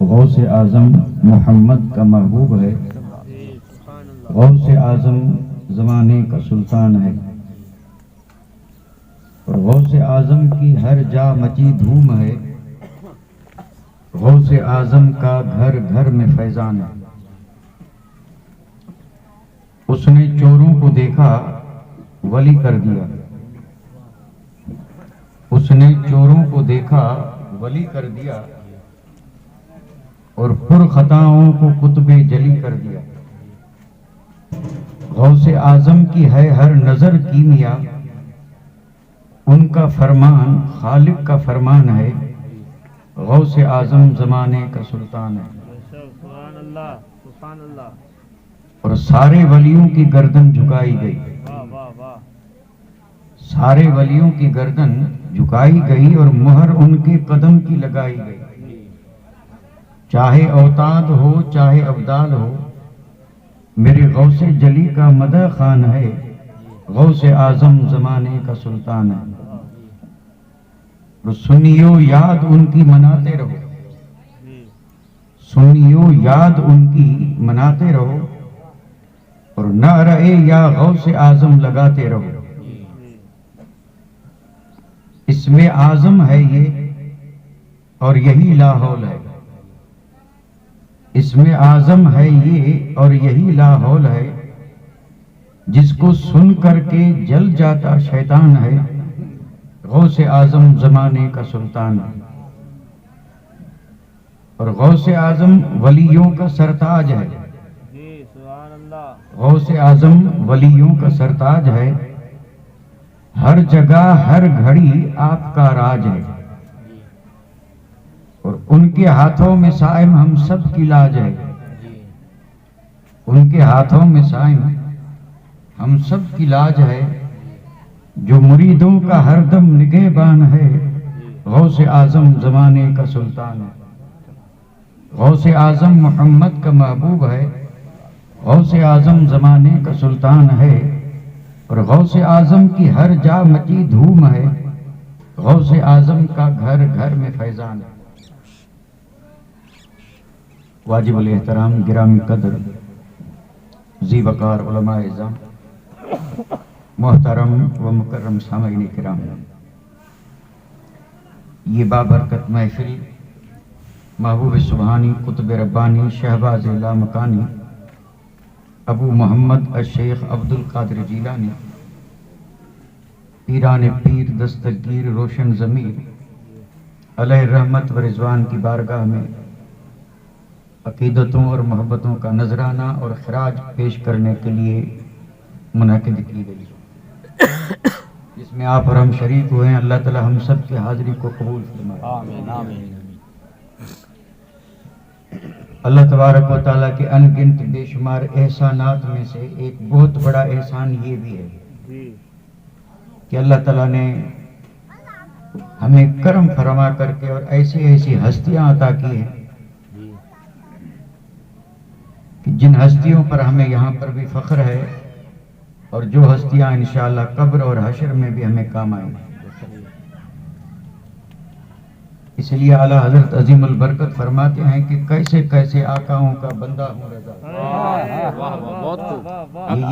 غوث اعظم محمد کا محبوب ہے، غوث اعظم زمانے کا سلطان ہے، اور غوث اعظم کی ہر جا مچی دھوم ہے، غوث اعظم کا گھر گھر میں فیضان ہے۔ اس نے چوروں کو دیکھا ولی کر دیا، اس نے چوروں کو دیکھا ولی کر دیا، اور پر خطاؤں کو قطب جلی کر دیا۔ غوث اعظم کی ہے ہر نظر کیمیا، ان کا فرمان خالق کا فرمان ہے، غوث اعظم زمانے کا سلطان ہے۔ سبحان اللہ، سبحان اللہ۔ اور سارے ولیوں کی گردن جھکائی گئی، واہ واہ واہ۔ سارے ولیوں کی گردن جھکائی گئی اور مہر ان کے قدم کی لگائی گئی۔ چاہے اوتاد ہو چاہے ابدال ہو، میرے غوث جلی کا مدح خوان ہے، غوث اعظم زمانے کا سلطان ہے۔ اور سنیو یاد ان کی مناتے رہو، سنیو یاد ان کی مناتے رہو، اور نعرہ یا غوث اعظم لگاتے رہو۔ اس میں اعظم ہے یہ اور یہی لاحول ہے، اس میں اعظم ہے یہ اور یہی لاحول ہے، جس کو سن کر کے جل جاتا شیطان ہے، غوث اعظم زمانے کا سلطان ہے۔ اور غوث اعظم ولیوں کا سرتاج ہے، جی سبحان اللہ۔ غوث اعظم ولیوں کا سرتاج ہے، ہر جگہ ہر گھڑی آپ کا راج ہے، اور ان کے ہاتھوں میں سائم ہم سب کی لاج ہے، ان کے ہاتھوں میں سائم ہم سب کی لاج ہے، جو مریدوں کا ہر دم نگہبان ہے، غوث اعظم زمانے کا سلطان ہے۔ غوث اعظم محمد کا محبوب ہے، غوث اعظم زمانے کا سلطان ہے، اور غوث اعظم کی ہر جا مچی دھوم ہے، غوث اعظم کا گھر گھر میں فیضان ہے۔ واجب الاحترام گرامی قدر ذی وقار علماء اعظام، محترم و مکرم سامعین کرام، یہ بابرکت محفل محبوب سبحانی قطب ربانی شہباز لامکانی ابو محمد الشیخ عبد القادر جیلانی پیران پیر دستگیر روشن ضمیر علیہ رحمت و رضوان کی بارگاہ میں عقیدتوں اور محبتوں کا نذرانہ اور خراج پیش کرنے کے لیے منعقد کی گئی، جس میں آپ اور ہم شریک ہوئے ہیں۔ اللہ تعالی ہم سب کی حاضری کو قبول فرمائے، آمین آمین۔ اللہ تبارک و تعالیٰ کے ان گنت بے شمار احسانات میں سے ایک بہت بڑا احسان یہ بھی ہے جی کہ اللہ تعالیٰ نے ہمیں کرم فرما کر کے اور ایسی ایسی ہستیاں عطا کی ہیں کہ جن ہستیوں پر ہمیں یہاں پر بھی فخر ہے، اور جو ہستیاں انشاءاللہ قبر اور حشر میں بھی ہمیں کام آئیں گی۔ اس لیے اعلیٰ حضرت عظیم البرکت فرماتے ہیں کہ کیسے کیسے آقاؤں کا بندہ ہوں رضا۔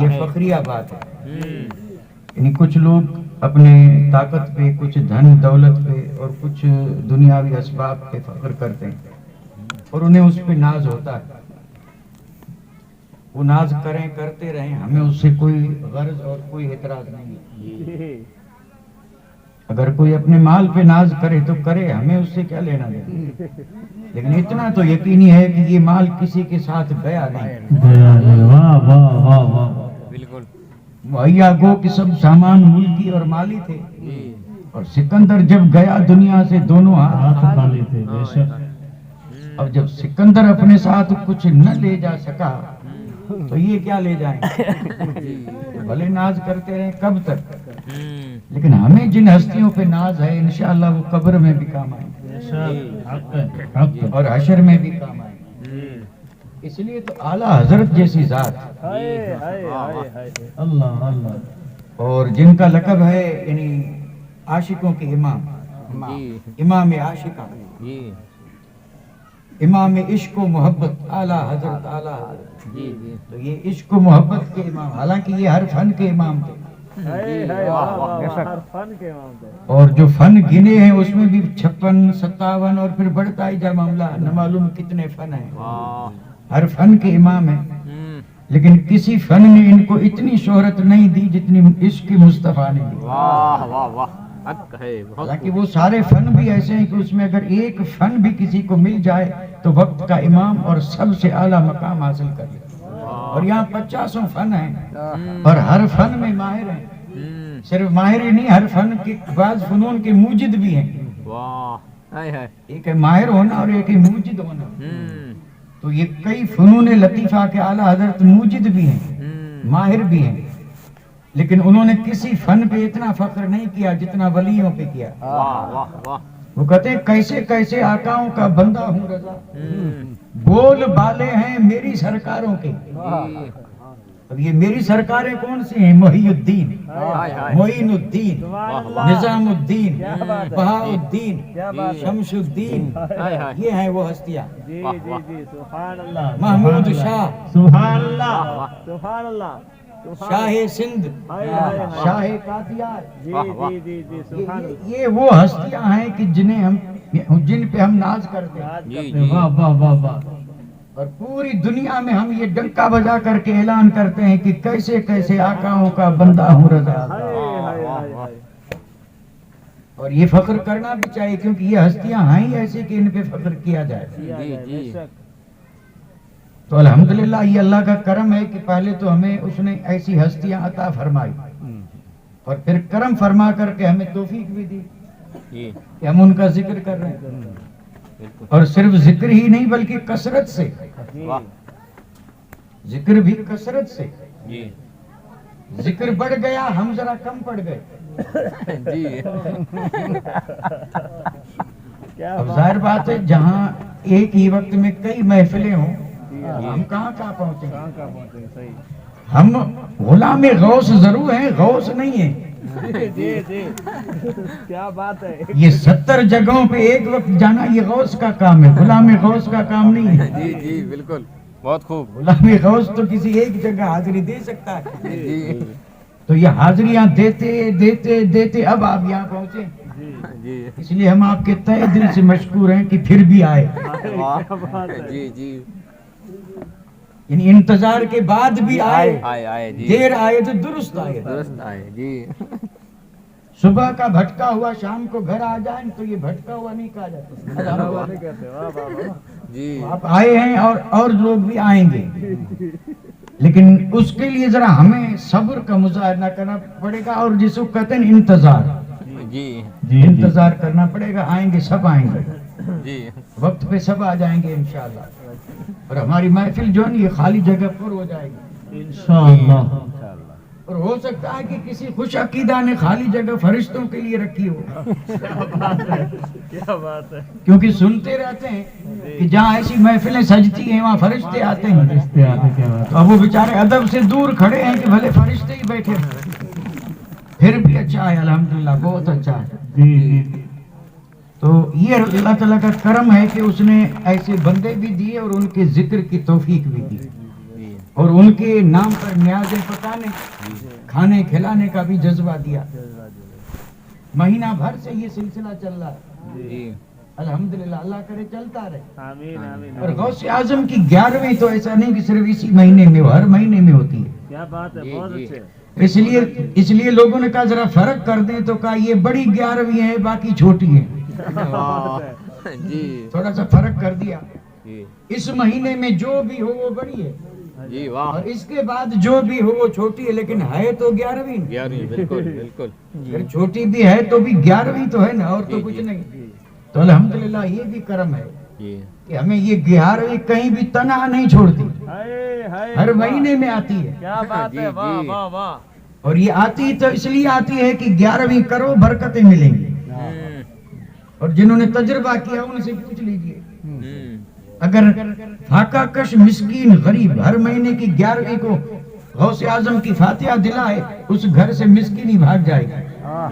یہ فخریہ بات ہے، یعنی کچھ لوگ اپنے طاقت پہ، کچھ دھن دولت پہ اور کچھ دنیاوی اسباب پہ فخر کرتے ہیں، اور انہیں اس پہ ناز ہوتا ہے۔ وہ ناز کریں کرتے رہیں، ہمیں اس سے کوئی غرض اور کوئی اعتراض نہیں ہے۔ اگر کوئی اپنے مال پہ ناز کرے تو کرے، ہمیں اس سے کیا لینا دینا، لیکن اتنا تو یقینی ہے کہ یہ مال کسی کے ساتھ گیا نہیں۔ بالکل مہیا گو کہ سب سامان ملکی اور مالی تھے، اور سکندر جب گیا دنیا سے دونوں ہاتھ خالی تھے۔ اب جب سکندر اپنے ساتھ کچھ نہ لے جا سکا تو یہ کیا لے جائیں، بھلے ناز کرتے رہیں کب تک، لیکن ہمیں جن ہستیوں پہ ناز ہے انشاءاللہ وہ قبر میں بھی کام آئیں اور حشر میں بھی کام آئیں۔ اس لیے تو اعلیٰ حضرت جیسی ذات، اللہ اللہ، اور جن کا لقب ہے یعنی عاشقوں کے امام، امام عاشقہ، امام عشق و محبت اعلیٰ حضرت اعلیٰ حضرت، جی جی تو یہ عشق و محبت کے امام، حالانکہ یہ ہر فن کے امام تھے، واہ واہ ہر فن کے امام تھے اور جو فن گنے ہیں اس میں بھی 56 57 اور پھر بڑھتا ہی جا معاملہ، نہ معلوم کتنے فن ہیں، ہر فن کے امام ہیں، لیکن کسی فن نے ان کو اتنی شہرت نہیں دی جتنی عشق مصطفیٰ نے دی۔ واہ واہ واہ حق ہے بہت حالانکہ وہ سارے فن بھی ایسے ہیں کہ اس میں اگر ایک فن بھی کسی کو مل جائے تو وقت کا امام اور سب سے اعلیٰ مقام حاصل کر لے، اور یہاں 50 فن ہیں اور ہر فن میں ماہر ہیں، صرف ماہر ہی نہیں، ہر فن کے بعض فنون کے موجد بھی ہیں، واہ ہائے ہائے ایک ہے ماہر ہونا اور ایک ہے موجد ہونا، تو یہ کئی فنون لطیفہ کے اعلیٰ حضرت موجد بھی ہیں، ماہر بھی ہیں، لیکن انہوں نے کسی فن پہ اتنا فخر نہیں کیا جتنا ولیوں پہ کیا۔ واہ واہ واہ وہ کہتے ہیں کیسے کیسے آقاؤں کا بندہ ہوں رضا، بول بالے ہیں میری سرکاروں کے، اب یہ میری سرکاریں کون سی ہیں؟ محی الدین، معین الدین، نظام الدین، بہاء الدین، شمس الدین، یہ ہیں وہ ہستیاں، جی جی جی سبحان اللہ محمود شاہ، سبحان اللہ سبحان اللہ شاہ سندھ، شاہ قادیار، جی جی جی جی سبحان اللہ یہ وہ ہستیاں ہیں کہ جن پہ ہم ناز کرتے ہیں، واہ واہ واہ واہ، اور پوری دنیا میں ہم یہ ڈنکا بجا کر کے اعلان کرتے ہیں کہ کیسے کیسے آقاؤں کا بندہ ہوں رضا، اور یہ فخر کرنا بھی چاہیے کیونکہ یہ ہستیاں ہیں ہی ایسے کہ ان پہ فخر کیا جائے۔ جی جی تو الحمدللہ یہ اللہ کا کرم ہے کہ پہلے تو ہمیں اس نے ایسی ہستیاں عطا فرمائی اور پھر کرم فرما کر کے ہمیں توفیق بھی دی کہ ہم ان کا ذکر کر رہے ہیں، اور صرف ذکر ہی نہیں بلکہ کثرت سے، ذکر بھی کثرت سے، ذکر بڑھ گیا ہم ذرا کم پڑ گئے، اب ظاہر بات ہے جہاں ایک ہی وقت میں کئی محفلیں ہوں ہم کہاں پہنچیں گے، ہم غلام غوث ضرور ہیں، غوث نہیں ہیں، جی جی کیا بات ہے، یہ 70 جگہوں پہ ایک وقت جانا یہ غوث کا کام ہے، غلام غوث کا کام نہیں ہے۔ جی جی بالکل بہت خوب، غلام غوث تو کسی ایک جگہ حاضری دے سکتا ہے، جی تو یہ حاضریاں دیتے دیتے دیتے اب آپ یہاں پہنچے، جی اس لیے ہم آپ کے تہہ دل سے مشکور ہیں کہ پھر بھی آئے، جی جی یعنی انتظار کے بعد بھی آئے، آئے جی دیر آئے تو درست آئے، درست آئے جی صبح کا بھٹکا ہوا شام کو گھر آ جائیں تو یہ بھٹکا ہوا نہیں کہا جاتا، جی آپ آئے ہیں اور لوگ بھی آئیں گے، لیکن اس کے لیے ذرا ہمیں صبر کا مظاہرہ کرنا پڑے گا، اور جس کو کہتے ہیں انتظار، جی انتظار کرنا پڑے گا، آئیں گے سب آئیں گے، جی وقت پہ سب آ جائیں گے انشاءاللہ، اور ہماری محفل جو ہے نا یہ خالی جگہ پر ہو جائے گی انشاءاللہ، اور ہو سکتا ہے کہ کسی خوش عقیدہ نے خالی جگہ فرشتوں کے لیے رکھی ہو، کیا بات ہے، کیونکہ سنتے رہتے ہیں کہ جہاں ایسی محفلیں سجتی ہیں وہاں فرشتے آتے ہیں، تو اب وہ بیچارے ادب سے دور کھڑے ہیں کہ بھلے فرشتے ہی بیٹھے، پھر بھی اچھا ہے الحمدللہ، بہت اچھا ہے، تو یہ اللہ تعالیٰ کا کرم ہے کہ اس نے ایسے بندے بھی دیے اور ان کے ذکر کی توفیق بھی دی، اور ان کے نام پر نیازیں پکانے کھانے کھلانے کا بھی جذبہ دیا، مہینہ بھر سے یہ سلسلہ چل رہا ہے، جی الحمدللہ، اللہ کرے چلتا رہے، آمین آمین، اور غوث اعظم کی 11ویں تو ایسا نہیں کہ صرف اسی مہینے میں ہو، ہر مہینے میں ہوتی ہے، کیا بات ہے، بہت اچھے، اس لیے لوگوں نے کہا ذرا فرق کر دیں، تو کہا یہ بڑی 11ویں ہے باقی چھوٹی ہے، جی تھوڑا سا فرق کر دیا، جی اس مہینے میں جو بھی ہو وہ بڑی ہے، جی واہ اور اس کے بعد جو بھی ہو وہ چھوٹی ہے، لیکن ہے تو 11ویں، 11 بالکل بالکل اگر چھوٹی بھی ہے تو بھی 11ویں تو ہے نا، اور تو کچھ نہیں، تو الحمدللہ یہ بھی کرم ہے جی کہ ہمیں یہ 11ویں کہیں بھی تنہا نہیں چھوڑتی، ہر مہینے میں آتی ہے، کیا بات ہے، واہ واہ واہ، اور یہ آتی تو اس لیے آتی ہے کہ 11ویں کرو برکتیں ملیں گی، اور جنہوں نے تجربہ کیا ان سے پوچھ لیجئے، اگر فاقہ کش مسکین غریب ہر مہینے کی 11ویں کو غوث اعظم کی فاتحہ دلائے اس گھر سے مسکینی بھاگ جائے گی،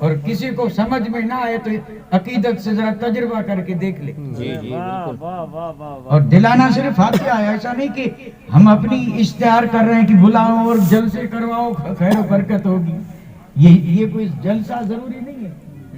اور کسی کو سمجھ میں نہ آئے تو عقیدت سے ذرا تجربہ کر کے دیکھ لے. جی جی بالکل واہ واہ واہ واہ. اور دلانا صرف فاتحہ ہے، ایسا نہیں کہ ہم اپنی اشتہار کر رہے ہیں کہ بلاؤ اور جلسے کرواؤ خیر و برکت ہوگی. یہ کوئی جلسہ ضروری نہیں ہے.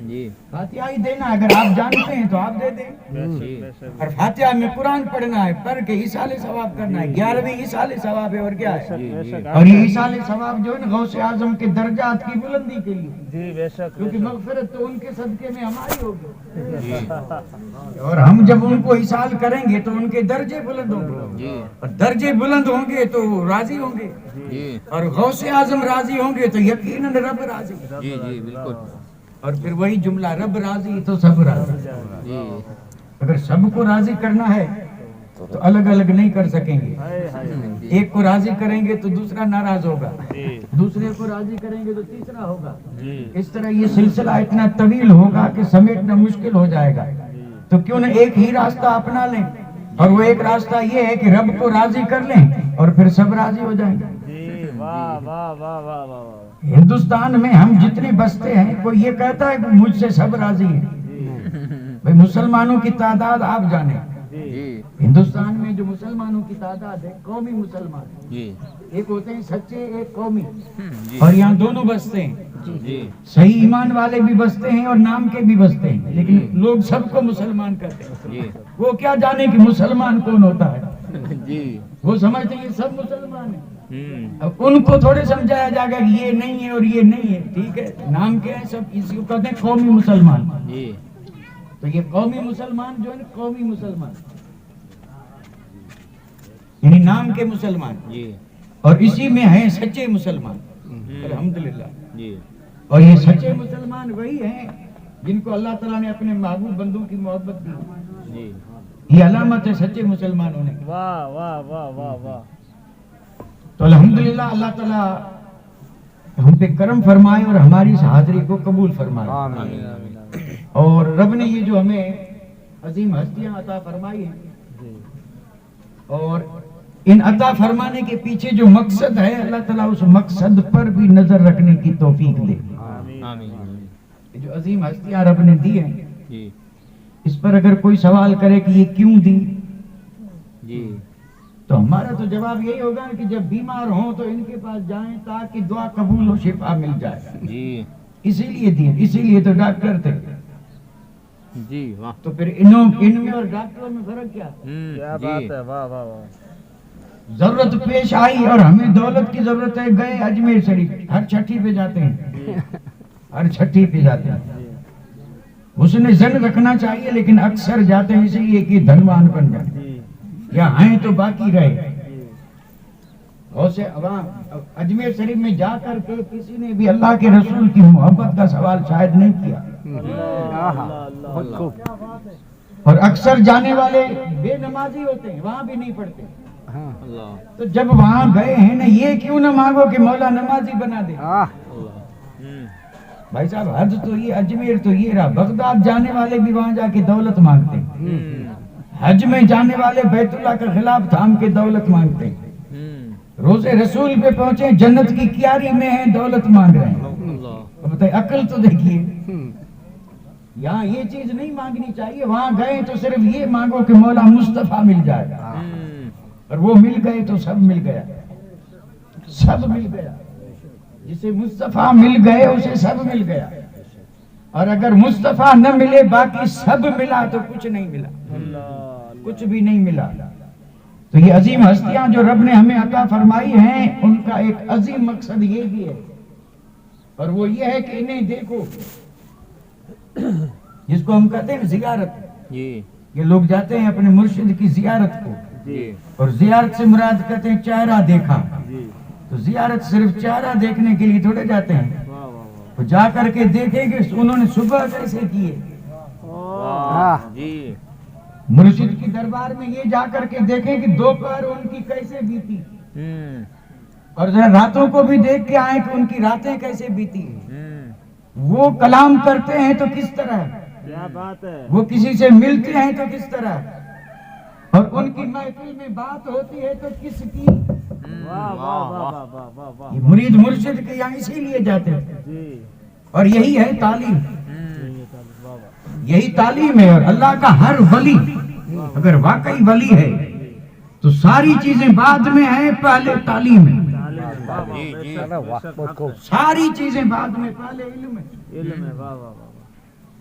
جی فاتحہ ہی دینا، اگر آپ جانتے ہیں تو آپ دے دیں. جی اور فاتحہ میں قرآن پڑھنا ہے، پڑھ کے ایصال ثواب کرنا ہے. 11ویں ایصال ثواب ہے اور کیا ہے. بے شک اور یہ ایصال ثواب جو ہے نا غوث اعظم کے درجات کی بلندی کے لیے، جی بے شک. کیونکہ مغفرت تو ان کے صدقے میں ہماری ہوگی. جی اور ہم جب ان کو ایصال کریں گے تو ان کے درجے بلند ہوں گے، جی اور درجے بلند ہوں گے تو راضی ہوں گے، جی اور غوث اعظم راضی ہوں گے تو یقیناً رب راضی. جی جی بالکل اور پھر وہی جملہ رب راضی تو سب راضی. جی اگر سب کو راضی کرنا ہے تو الگ الگ نہیں کر سکیں گے. ہائے ہائے. ایک کو راضی کریں گے تو دوسرا ناراض ہوگا، جی دوسرے کو راضی کریں گے تو تیسرا ہوگا. جی اس طرح یہ سلسلہ اتنا طویل ہوگا کہ سمیٹنا مشکل ہو جائے گا. تو کیوں نہ ایک ہی راستہ اپنا لیں، اور وہ ایک راستہ یہ ہے کہ رب کو راضی کر لیں اور پھر سب راضی ہو جائیں گے. جی واہ واہ واہ واہ واہ. ہندوستان میں ہم جتنے بستے ہیں کوئی یہ کہتا ہے کہ مجھ سے سب راضی ہیں. بھئی مسلمانوں کی تعداد آپ جانیں، جی ہندوستان میں جو مسلمانوں کی تعداد ہے، قومی مسلمان، جی ایک ہوتے ہیں سچے، ایک قومی. جی اور یہاں دونوں بستے ہیں، جی صحیح ایمان والے بھی بستے ہیں اور نام کے بھی بستے ہیں، لیکن لوگ سب کو مسلمان کہتے ہیں. جی وہ کیا جانے کہ مسلمان کون ہوتا ہے، جی وہ سمجھتے ہیں یہ سب مسلمان ہیں. اب ان کو تھوڑے سمجھایا جائے گا کہ یہ نہیں ہے اور یہ نہیں ہے. ٹھیک ہے، نام کیا ہے، سب اسی کو کہتے ہیں قومی مسلمان. جی تو یہ قومی مسلمان جو ہے نا، قومی مسلمان یعنی نام کے مسلمان، جی اور اسی میں ہیں سچے مسلمان. الحمدللہ. جی اور یہ سچے مسلمان وہی ہیں جن کو اللہ تعالیٰ نے اپنے محبوب بندوں کی محبت دی. جی یہ علامت ہے سچے مسلمان ہونے کی. واہ واہ واہ واہ واہ. تو الحمدللہ اللہ تعالیٰ ہم پہ کرم فرمائے اور ہماری اس حاضری کو قبول فرمائے. آمین آمین اور رب نے یہ جو ہمیں عظیم ہستیاں عطا فرمائی ہیں، اور ان عطا فرمانے کے پیچھے جو مقصد ہے، اللہ تعالیٰ اس مقصد پر بھی نظر رکھنے کی توفیق دے. آمین یہ جو عظیم ہستیاں رب نے دی ہیں، جی اس پر اگر کوئی سوال کرے کہ یہ کیوں دی، جی تو ہمارا تو جواب یہی ہوگا کہ جب بیمار ہوں تو ان کے پاس جائیں تاکہ دعا قبول ہو، شفا مل جائے. جی اسی لیے دیے، اسی لیے تو ڈاکٹر تھے. جی واہ تو پھر ان میں اور ڈاکٹروں میں فرق کیا؟ کیا جی بات ہے. واہ واہ واہ. ضرورت پیش آئی اور ہمیں دولت کی ضرورت ہے، گئے اجمیر شریف، ہر چھٹی پہ جاتے ہیں، ہر چھٹی پہ جاتے ہیں. اس نے زن رکھنا چاہیے لیکن اکثر جاتے ہیں اسی لیے کہ دھنوان بن جائے، جی یا ہیں تو باقی رہے. عوام اجمیر شریف میں جا کر کے کسی نے بھی اللہ کے رسول کی محبت کا سوال شاید نہیں کیا. اور اکثر جانے والے بے نمازی ہوتے ہیں، وہاں بھی نہیں پڑھتے. اللہ تو جب وہاں گئے ہیں نا، یہ کیوں نہ مانگو کہ مولا نمازی بنا دے. بھائی صاحب حج تو یہ، اجمیر تو یہ رہا، بغداد جانے والے بھی وہاں جا کے دولت مانگتے ہیں. حج میں جانے والے بیت اللہ کا خلاف تھام کے دولت مانگتے ہیں. روزے رسول پہ پہنچے، جنت کی کیاری میں ہیں، دولت مانگ رہے ہیں. تو بتائیے، عقل تو دیکھیے. یہاں یہ چیز نہیں مانگنی چاہیے، وہاں گئے تو صرف یہ مانگو کہ مولا مصطفیٰ مل جائے. اور وہ مل گئے تو سب مل گیا، سب مل گیا. جسے مصطفیٰ مل گئے اسے سب مل گیا. اور اگر مصطفیٰ نہ ملے، باقی سب ملا تو کچھ نہیں ملا، کچھ بھی نہیں ملا. تو یہ عظیم ہستیاں جو رب نے ہمیں عطا فرمائی ہیں، ان کا ایک عظیم مقصد یہ بھی ہے، اور وہ یہ ہے کہ انہیں دیکھو، جس کو ہم کہتے ہیں زیارت. یہ لوگ جاتے ہیں اپنے مرشد کی زیارت کو، اور زیارت سے مراد کہتے ہیں چہرہ دیکھا. تو زیارت صرف چہرہ دیکھنے کے لیے تھوڑے جاتے ہیں، تو جا کر کے دیکھیں کہ انہوں نے صبح کیسے کیے. جی مرشد کی دربار میں یہ جا کر کے دیکھیں کہ دوپہر ان کی کیسے بیتی، اور ذرا راتوں کو بھی دیکھ کے آئیں کہ ان کی راتیں کیسے بیتی. وہ کلام کرتے ہیں تو کس طرح، کیا بات ہے. وہ کسی سے ملتے ہیں تو کس طرح، اور ان کی محفل میں بات ہوتی ہے تو کس کی؟ واہ واہ واہ واہ واہ واہ واہ یہ مرید مرشد کے یہاں اسی لیے جاتے تھے، جی اور یہی ہے تعلیم، واہ واہ یہی تعلیم ہے۔ اور اللہ کا ہر ولی اگر واقعی ولی ہے تو ساری چیزیں بعد میں ہیں، پہلے تعلیم ہے۔ ساری چیزیں بعد میں، پہلے علم ہے۔ علم ہے، واہ واہ واہ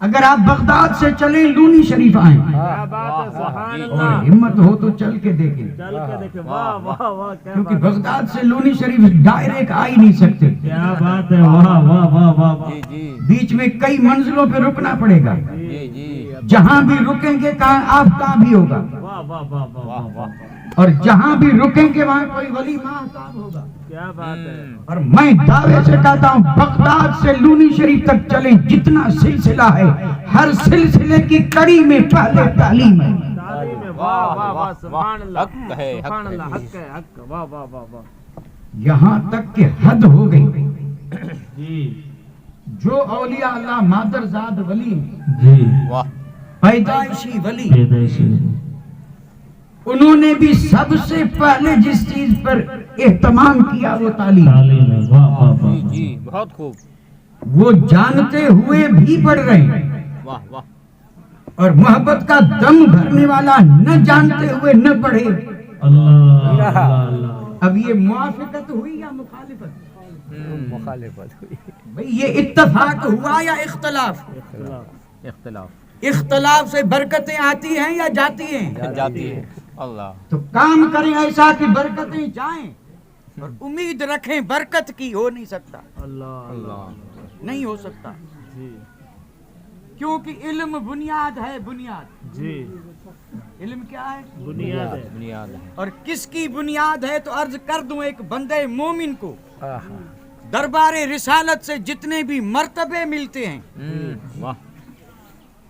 اگر آپ بغداد سے چلیں لونی شریف آئیں کیا بات ہے، سبحان اور اللہ، ہمت ہو تو چل کے دیکھیں، چل کے دیکھیں، واہ واہ واہ کیا کیونکہ بات ہے، بغداد سے لونی شریف ڈائریکٹ آ ہی نہیں سکتے، کیا بات ہے، واہ واہ واہ واہ واہ جی جی بیچ میں کئی منزلوں پہ رکنا پڑے گا، جی جی جہاں بھی رکیں گے کہاں آفتاب ہی ہوگا، واہ واہ واہ واہ واہ واہ واہ اور جہاں بھی رکیں گے وہاں کوئی ولی ماہتاب ہوگا۔ کیا بات ہے، اور میں دعوے سے کہتا ہوں بغداد سے لونی شریف تک چلیں، جتنا سلسلہ ہے ہر سلسلے کی کڑی میں پہلے تعلیم ہے۔ تعلیم ہے، واہ واہ واہ سبحان اللہ، حق ہے، حق سبحان ہے، اللہ، حق ہے، حق، واہ واہ واہ واہ یہاں تک کہ حد ہو گئی، جی جو اولیاء اللہ مادرزاد ولی ہیں، جی واہ پیدائشی ولی، پیدائشی انہوں نے بھی سب سے پہلے جس چیز پر اہتمام کیا وہ تعلیم، تعلیم ہے، واہ واہ واہ جی جی بہت خوب، وہ جانتے ہوئے بھی پڑھ رہے ہیں، واہ واہ اور محبت کا دم بھرنے والا نہ جانتے ہوئے نہ پڑھے۔ اللہ اللہ، اب یہ موافقت ہوئی یا مخالفت؟ مخالفت بھئی یہ اتفاق ہوا یا اختلاف؟ اختلاف اختلاف سے برکتیں آتی ہیں یا جاتی ہیں؟ جاتی ہے، اللہ تو کام کریں ایسا کہ برکتیں جائیں، اور امید رکھیں برکت کی، ہو نہیں سکتا، اللہ اللہ نہیں ہو سکتا، جی کیونکہ علم بنیاد ہے، بنیاد، جی علم کیا ہے؟ بنیاد ہے، بنیاد ہے، اور کس کی بنیاد ہے؟ تو عرض کر دوں ایک بندے مومن کو دربار رسالت سے جتنے بھی مرتبے ملتے ہیں واہ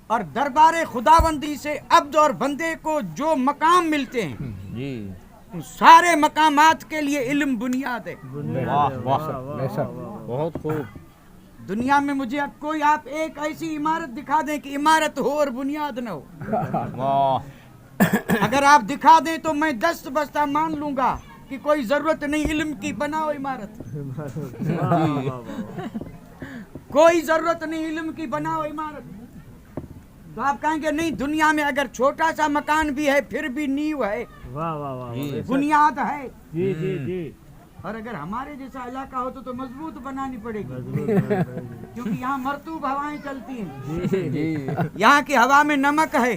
اور دربار خداوندی سے عبد اور بندے کو جو مقام ملتے ہیں، جی ان سارے مقامات کے لیے علم بنیاد ہے۔ واہ واہ بہت خوب، دنیا میں مجھے اب کوئی آپ ایک ایسی عمارت دکھا دیں کہ عمارت ہو اور بنیاد نہ ہو، واہ اگر آپ دکھا دیں تو میں دست بستہ مان لوں گا کہ کوئی ضرورت نہیں علم کی، بناؤ عمارت، کوئی ضرورت نہیں علم کی، بناؤ عمارت۔ تو آپ کہیں گے نہیں، دنیا میں اگر چھوٹا سا مکان بھی ہے پھر بھی نیو ہے، واہ واہ واہ، بنیاد ہے، جی جی جی، اور اگر ہمارے جیسا علاقہ ہو تو مضبوط بنانی پڑے گی، کیونکہ یہاں مرطوب ہوائیں چلتی ہیں، جی یہاں کی ہوا میں نمک ہے،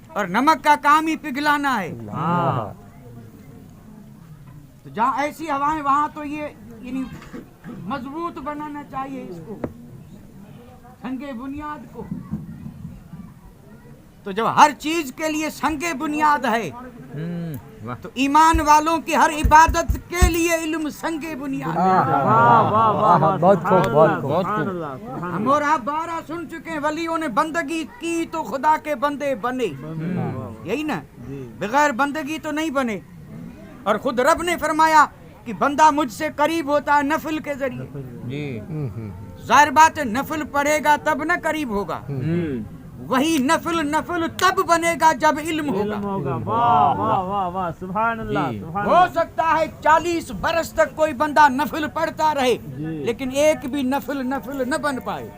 اور نمک کا کام ہی پگھلانا ہے، ہاں تو جہاں ایسی ہوائیں وہاں تو یہ یعنی مضبوط بنانا چاہیے اس کو، سنگ بنیاد کو۔ تو جب ہر چیز کے لیے سنگ بنیاد ہے واہ تو ایمان والوں کی ہر عبادت کے لیے علم سنگ بنیاد ہے۔ واہ واہ واہ، بہت خوب، بہت خوب، ہم اور آپ بارہ سن چکے ہیں، ولیوں نے بندگی کی تو خدا کے بندے بنے، یہی نا، بغیر بندگی تو نہیں بنے، اور خود رب نے فرمایا کہ بندہ مجھ سے قریب ہوتا ہے نفل کے ذریعے، جی ظاہر بات ہے نفل پڑھے گا تب نہ قریب ہوگا، وہی نفل تب بنے گا جب علم ہوگا۔ ہوگا، واہ واہ واہ واہ سبحان اللہ، سبحان ہو سکتا ہے 40 برس تک کوئی بندہ نفل پڑھتا رہے لیکن ایک بھی نفل نہ بن پائے،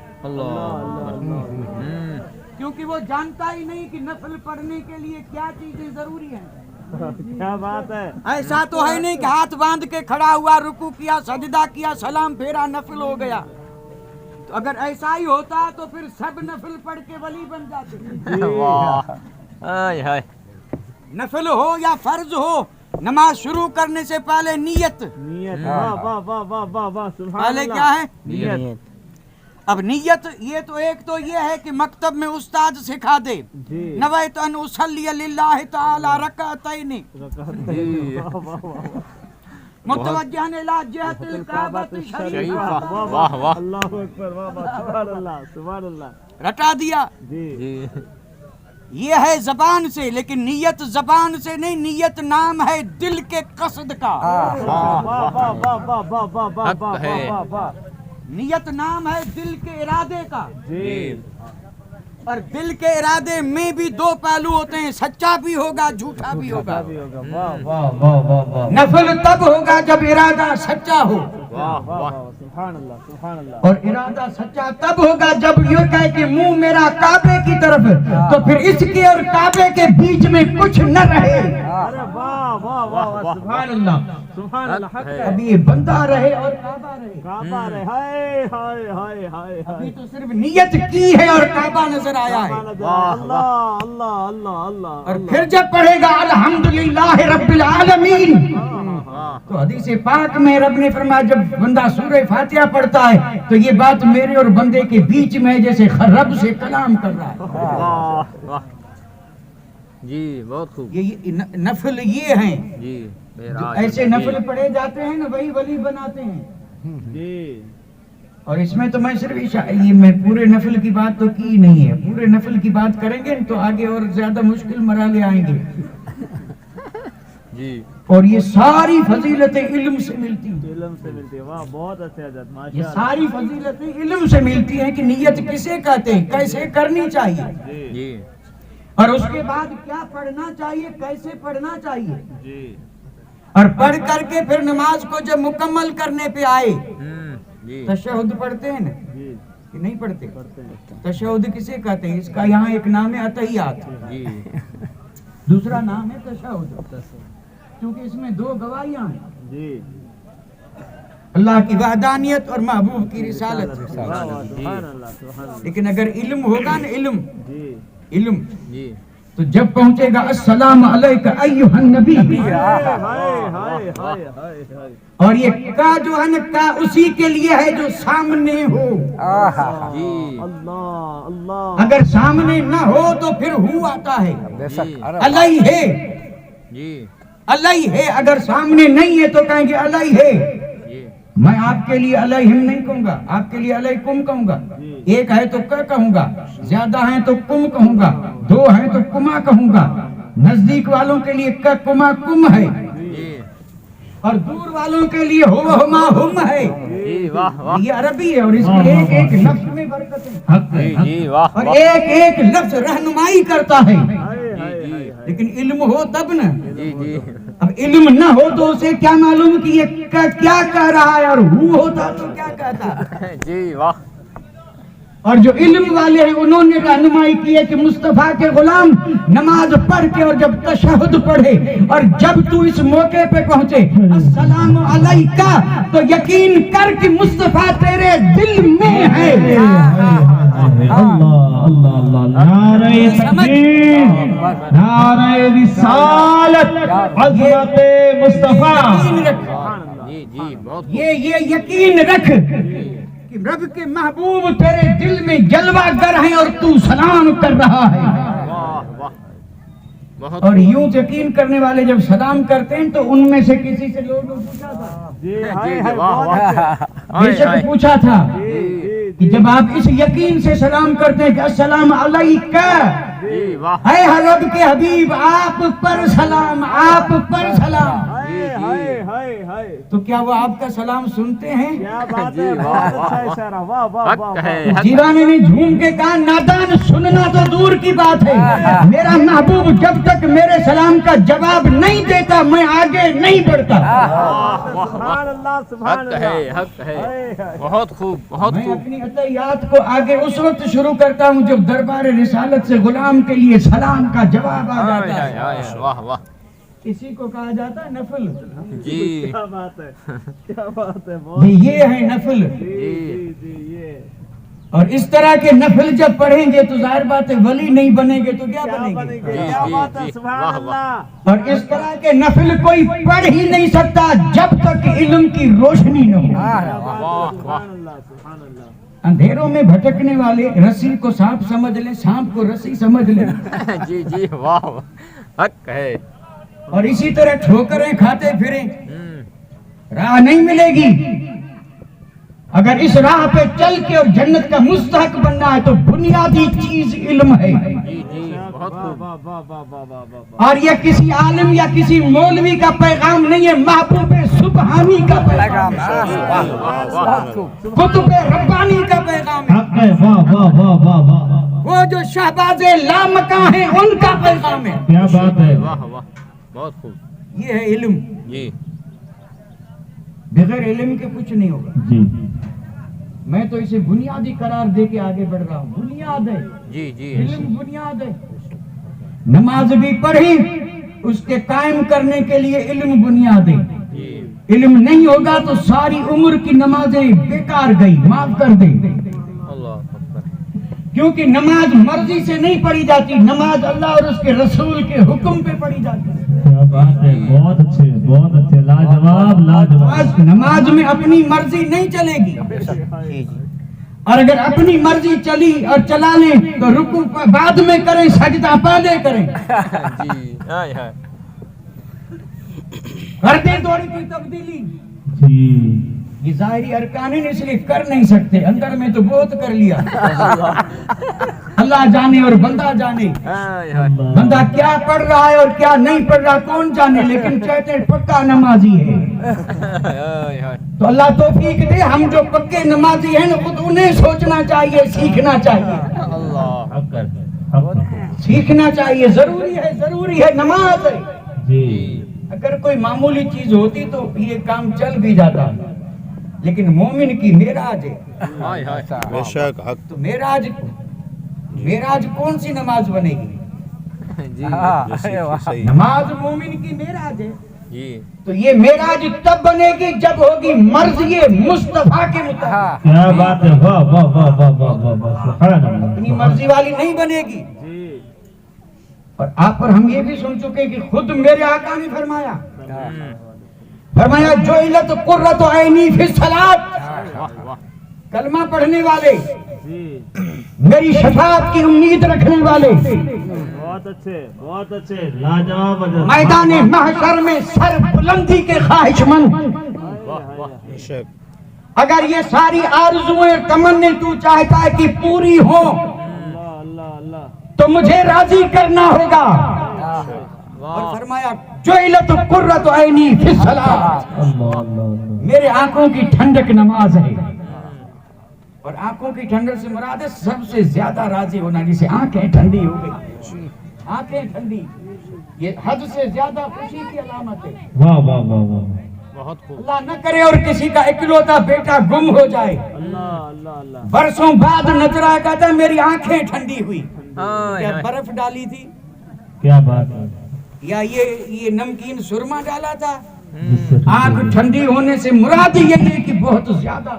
کیونکہ وہ جانتا ہی نہیں کہ نفل پڑھنے کے لیے کیا چیزیں ضروری ہیں۔ کیا بات ہے، ایسا تو ہے نہیں کہ ہاتھ باندھ کے کھڑا ہوا، رکوع کیا، سجدہ کیا، سلام پھیرا، نفل ہو گیا۔ تو اگر ایسا ہی ہوتا تو پھر سب نفل پڑھ کے ولی بن جاتے، واہ ہائے ہائے نفل ہو یا فرض ہو، نماز شروع کرنے سے پہلے نیت، نیت، واہ واہ واہ واہ واہ واہ سبحان پہلے اللہ، کیا ہے؟ نیت، اب نیت یہ تو ایک تو یہ ہے کہ مکتب میں استاد سکھا دے، جی نویت ان اصلی للہ تعالی رکعتین واہ واہ واہ، متوجہ الی جہت الکعبۃ شریفہ، الشریفہ، واہ واہ اللہ اکبر، واہ واہ سبحان اللہ، سبحان اللہ، رٹا دیا۔ جی جی یہ ہے زبان سے، لیکن نیت زبان سے نہیں، نیت نام ہے دل کے قصد کا، واہ واہ واہ واہ واہ واہ واہ واہ حق ہے، واہ واہ، نیت نام ہے دل کے ارادے کا۔ جی اور دل کے ارادے میں بھی دو پہلو ہوتے ہیں, سچا بھی ہوگا جھوٹا بھی ہوگا. واہ واہ واہ واہ واہ نفل تب ہوگا جب ارادہ سچا ہو, واہ واہ سبحان اللہ سبحان اللہ. اور ارادہ سچا تب ہوگا جب یہ کہے کہ منہ میرا کعبے کی طرف, تو پھر اس کے اور کعبے کے بیچ میں کچھ نہ رہے. ارے واہ واہ واہ سبحان اللہ سبحان اللہ. حق ہے. ابھی یہ بندہ رہے اور کعبہ رہے. کعبہ رہے. ہائے ہائے ہائے ہائے ابھی تو صرف نیت کی ہے اور کعبہ نظر آیا ہے. اللہ اللہ اللہ اللہ. اور پھر جب پڑھے گا الحمدللہ رب العالمین, تو حدیث پاک میں رب نے فرمایا جب بندہ سورہ فاتحہ پڑھتا ہے تو یہ بات میرے اور بندے کے بیچ میں جیسے رب سے کلام کر رہا ہے. واہ واہ جی بہت خوب. یہ نفل یہ ہیں, جی جو ایسے نفل پڑھے جاتے ہیں نا وہی ولی بناتے ہیں. جی اور اس میں تو میں صرف یہ میں پورے نفل کی بات تو کی نہیں ہے. پورے نفل کی بات کریں گے تو آگے اور زیادہ مشکل مرحلے آئیں گے. جی اور یہ ساری فضیلتیں علم سے ملتی ہیں. علم سے ملتی ہے. واہ بہت اچھے حضرت یہ ماشاء اللہ. ساری فضیلتیں علم سے ملتی ہیں کہ نیت کسے کہتے ہیں, کیسے کرنی چاہیے, جی اور اس کے بعد کیا پڑھنا چاہیے, کیسے پڑھنا چاہیے. جی اور پڑھ کر کے پھر نماز کو جب مکمل کرنے پہ آئے جی تشہد پڑھتے ہیں نا جی کہ نہیں پڑھتے. پڑھتے ہیں. تشہد کسے کہتے ہیں, اس کا یہاں ایک نام ہے اتحیات, جی دوسرا نام ہے تشہد, کیونکہ اس میں دو گواہیاں ہیں, جی اللہ کی وحدانیت اور محبوب کی رسالت. واہ واہ سبحان اللہ سبحان اللہ. لیکن اگر علم ہوگا نا, جی علم جی تو جب پہنچے گا السلام علیکہ ایھا النبی, ہائے ہائے ہائے ہائے ہائے. اور یہ کا جو ہے نا کا اسی کے لیے ہے جو سامنے ہو. جی اللہ اللہ. اگر سامنے نہ ہو تو پھر ہو آتا ہے, علیہ ہے جی علیہ ہے. اگر سامنے نہیں ہے تو کہیں گے علیہ ہے. جی میں آپ کے لیے علیہم نہیں کہوں گا, آپ کے لیے علیکم کہوں گا. ایک ہے تو کا کہوں گا, زیادہ ہیں تو کم کہوں گا, دو ہیں تو کما کہوں گا. نزدیک والوں کے لیے کا کما کم ہے, جی اور دور والوں کے لیے ہو ہما ہم ہے. جی واہ واہ یہ عربی ہے اور اس کے ایک ایک لفظ میں برکت ہے, جی جی واہ اور واہ ایک ایک لفظ رہنمائی کرتا ہے. ہائے ہائے ہائے. لیکن علم ہو تب نا. جی جی اب علم نہ ہو تو اسے کیا معلوم کہ یہ کیا کہہ رہا ہے, اور ہو ہوتا تو کیا کہتا. جی واہ اور جو علم والے ہیں انہوں نے رہنمائی کی ہے کہ مصطفیٰ کے غلام نماز پڑھ کے اور جب تشہد پڑھے اور جب تو اس موقع پہ پہنچے السلام علیکہ, تو یقین کر کہ مصطفیٰ تیرے دل میں ہے. اللہ اللہ اللہ. نعرہ تکبیر, نعرہ رسالت, عظمت مصطفیٰ. جی جی بہت یہ یقین رکھ کہ رب کے محبوب تیرے دل میں جلوہ گر ہیں اور تو سلام کر رہا ہے. واہ واہ بہت اور یوں یقین کرنے والے جب سلام کرتے ہیں تو ان میں سے کسی سے لوگوں نے پوچھا تھا, جی جی ہائے جی ہائے واہ بہت اچھے. واہ بے شک پوچھا تھا کہ جب آپ اس یقین سے سلام کرتے ہیں کہ السلام علیکہ, جی واہ اے رب کے حبیب آپ پر سلام, آپ پر سلام, ہائے ہائے ہائے ہائے. تو کیا وہ آپ کا سلام سنتے ہیں؟ کیا بات ہے, جی، بہت واہ، اچھا واہ، اشارہ. واہ واہ واہ حق ہے واہ. حق جیوانے نے جھوم کے کہا نادان سننا تو دور کی بات ہے, میرا محبوب جب تک میرے سلام کا جواب نہیں دیتا میں آگے نہیں بڑھتا. سبحان اللہ سبحان حق ہے اللہ. حق ہے ہائے ہائے. بہت خوب بہت میں خوب. اپنی عطیات کو آگے اس وقت شروع کرتا ہوں جب دربار رسالت سے غلام کے لیے سلام کا جواب آ ہائے جاتا ہائے ہے. ہائے واہ واہ. اسی کو کہا جاتا ہے نفل. جی کیا بات ہے, کیا بات ہے. بہت یہ ہے نفل. جی جی جی. یہ اور اس طرح کے نفل جب پڑھیں گے تو ظاہر بات ہے ولی نہیں بنیں گے تو کیا کیا بنیں بنے گے. گا, جی، کیا جی، بات ہے. جی. سبحان واہ، اللہ. اور اس طرح کے نفل کوئی پڑھ ہی نہیں سکتا جب تک علم کی روشنی نہ ہو. کیا بات ہے. واہ، سبحان اللہ سبحان اللہ. اندھیروں میں بھٹکنے والے رسی کو سانپ سمجھ لیں, سانپ کو رسی سمجھ لیں. جی جی واہ حق ہے. اور اسی طرح ٹھوکریں کھاتے پھریں, راہ نہیں ملے گی. اگر اس راہ پہ چل کے اور جنت کا مستحق بننا ہے تو بنیادی چیز علم ہے. جی جی بہت واہ خوب. واہ واہ واہ واہ واہ واہ. اور یہ کسی عالم یا کسی مولوی کا پیغام نہیں ہے, محبوب سبحانی کا پیغام ہے, قطب ربانی کا پیغام ہے. حق ہے. واہ واہ واہ واہ واہ. وہ جو شہبازے لامکاں ہیں ان کا پیغام ہے. کیا بات ہے. واہ واہ بہت خوب. یہ ہے علم. جی بغیر علم کے کچھ نہیں ہوگا. جی میں تو اسے بنیادی قرار دے کے آگے بڑھ رہا ہوں. بنیاد ہے. جی جی علم بنیاد ہے. نماز بھی پڑھی, اس کے قائم کرنے کے لیے علم بنیاد ہے. جی علم نہیں ہوگا تو ساری عمر کی نمازیں بیکار گئی. معاف کر دیں. اللہ اکبر. کیونکہ نماز مرضی سے نہیں پڑھی جاتی, نماز اللہ اور اس کے رسول کے حکم پہ پڑھی جاتی ہے. کیا بات ہے. بہت اچھے بہت اچھے. لاجواب لاجواب. نماز میں اپنی مرضی نہیں چلے گی, اور اگر اپنی مرضی چلی اور چلا لیں تو رکوع بعد میں کریں, سجدہ پہلے کریں. جی ہائے ہائے. کرتے تھوڑی کوئی تبدیلی. جی یہ ظاہری ارکان ہیں, اس لیے کر نہیں سکتے. اندر میں تو بہت کر لیا. اللہ جانے اور بندہ جانے. ہائے ہائے. بندہ کیا پڑھ رہا ہے اور کیا نہیں پڑھ رہا کون جانے, لیکن کہتے ہیں پکا نمازی ہے. ہائے ہائے. تو اللہ توفیق دے, ہم جو پکے نمازی ہیں خود انہیں سوچنا چاہیے, سیکھنا چاہیے. اللہ اکبر. سیکھنا چاہیے. ضروری ہے نماز ہے. جی اگر کوئی معمولی چیز ہوتی تو یہ کام چل بھی جاتا, لیکن مومن کی معراج ہے. ہائے ہائے. بے شک حق. تو معراج کون سی نماز بنے گی؟ جی صحیح. نماز مومن کی معراج ہے. جی تو یہ معراج تب بنے گی جب ہوگی مرضی مصطفیٰ کے مطابق. کیا بات ہے. واہ واہ واہ واہ واہ واہ واہ. سبحان اللہ. اپنی مرضی والی نہیں بنے گی. اور آپ پر ہم یہ بھی سن چکے کہ خود میرے آقا نے فرمایا جعلت قرۃ عینی فی الصلاۃ. واہ واہ. کلمہ پڑھنے والے, میری شفاعت کی امید رکھنے والے, بہت اچھے بہت اچھے. لاجواب. میدان محشر میں سر بلندی کے خواہش مند, واہ واہ. بے شک. اگر یہ ساری آرزویں تمنے تو چاہتا ہے کہ پوری ہو تو مجھے راضی کرنا ہوگا. اور فرمایا جعلت قرۃ عینی فی الصلاۃ. اللہ اللہ. میرے آنکھوں کی ٹھنڈک نماز ہے. اور آنکھوں کی ٹھنڈک سے مراد ہے سب سے زیادہ راضی ہونا, جسے آنکھیں ٹھنڈی ہو گئی. آنکھیں ٹھنڈی یہ حد سے زیادہ خوشی کی علامت ہے. واہ واہ واہ واہ. بہت خوب. اللہ نہ کرے اور کسی کا اکلوتا بیٹا گم ہو جائے, برسوں بعد نظر آئے, کہتا ہے میری آنکھیں ٹھنڈی ہوئی. ہائے کیا ہائے. برف ڈالی تھی کیا بات ہے. یا یہ نمکین سرما ڈالا تھا؟ آنکھ ٹھنڈی ہونے سے مراد یہ ہے کہ بہت زیادہ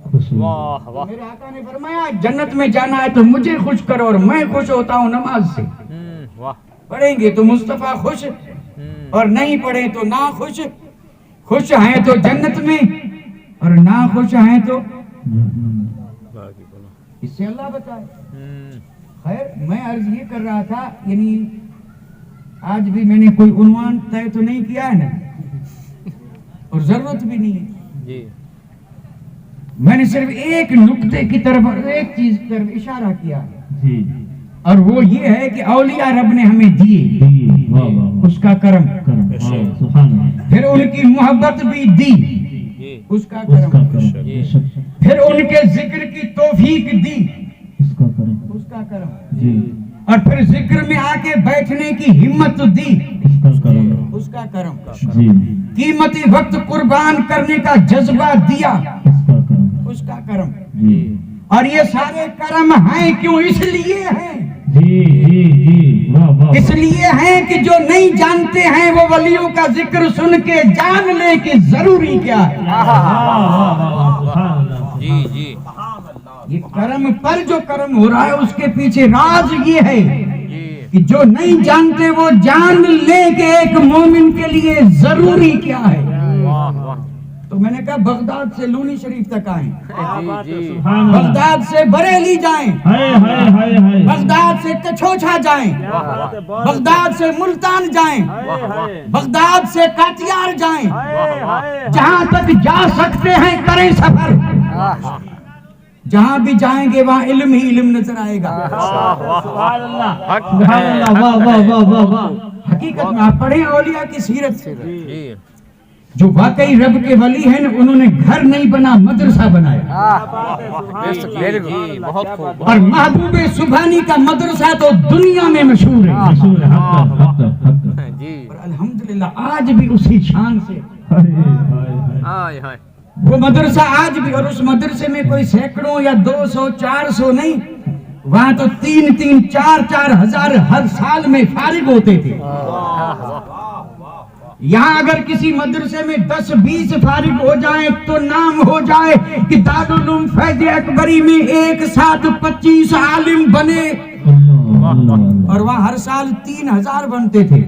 خوشی. واہ واہ. میرے آقا نے فرمایا جنت میں جانا ہے تو مجھے خوش کرو, اور میں خوش ہوتا ہوں نماز سے. واہ. پڑھیں گے تو مصطفیٰ خوش, اور نہیں پڑھیں تو نہ خوش. خوش ہیں تو جنت میں, اور نہ خوش ہیں تو اس سے اللہ بتائے. خیر, میں عرض یہ کر رہا تھا, یعنی آج بھی میں نے کوئی عنوان طے تو نہیں کیا ہے نا, اور ضرورت بھی نہیں ہے. جی میں نے صرف ایک نقطے کی طرف اور ایک چیز کی طرف اشارہ کیا ہے, جی اور وہ یہ ہے کہ اولیاء رب نے ہمیں دیے, جی. واہ واہ. اس کا کرم. سبحان اللہ. پھر ان کی محبت بھی دی, جی اس کا اس کا کرم. کرم. بے شک. پھر ان کے ذکر کی توفیق دی, اس کا کرم. اس کا کرم. جی اور پھر ذکر میں آ کے بیٹھنے کی ہمت دی, اس کا کرم. اس کا کرم. جی قیمتی وقت قربان کرنے کا جذبہ دیا, اس کا کرم. اس کا کرم. جی اور یہ سارے کرم ہیں کیوں؟ اس لیے ہیں, جی جی جی. واہ واہ. اس لیے ہیں کہ جو نہیں جانتے ہیں وہ ولیوں کا ذکر سن کے جان لے کہ ضروری کیا ہے. جی جی. یہ کرم پر جو کرم ہو رہا ہے اس کے پیچھے راز یہ ہے جی کہ جو نہیں جانتے وہ جان لے کہ ایک مومن کے لیے ضروری کیا ہے. واہ واہ. تو میں نے کہا بغداد سے لونی شریف تک آئیں, جی جی. سبحان اللہ. بغداد سے بریلی جائیں, ہائے ہائے ہائے ہائے. بغداد سے کچھوچھا جائیں, بغداد سے ملتان جائیں, بغداد سے کاتیار جائیں, جہاں تک جا سکتے ہیں کریں سفر. جہاں بھی جائیں گے وہاں علم ہی علم نظر آئے گا. سبحان اللہ. حق سبحان ہے. اللہ. واہ واہ واہ واہ واہ. حقیقت میں آپ پڑھیں اولیاء کی سیرت سے, جی جو واقعی رب کے ولی ہیں انہوں نے گھر نہیں بنا مدرسہ بنایا. جی بہت خوب. اور محبوب سبحانی کا مدرسہ تو دنیا میں مشہور ہے. جی اور الحمدللہ آج بھی اسی شان سے ہائے ہائے. وہ مدرسہ آج بھی, اور اس مدرسے میں کوئی سینکڑوں یا 200 400 نہیں, وہاں تو 3 4 ہزار ہر سال میں فارغ ہوتے تھے. یہاں اگر کسی مدرسے میں 10-20 فارغ ہو جائیں تو نام ہو جائے کہ دارالعلوم فیض اکبری میں ایک ساتھ 25 عالم بنے, اور وہاں ہر سال 3000 بنتے تھے.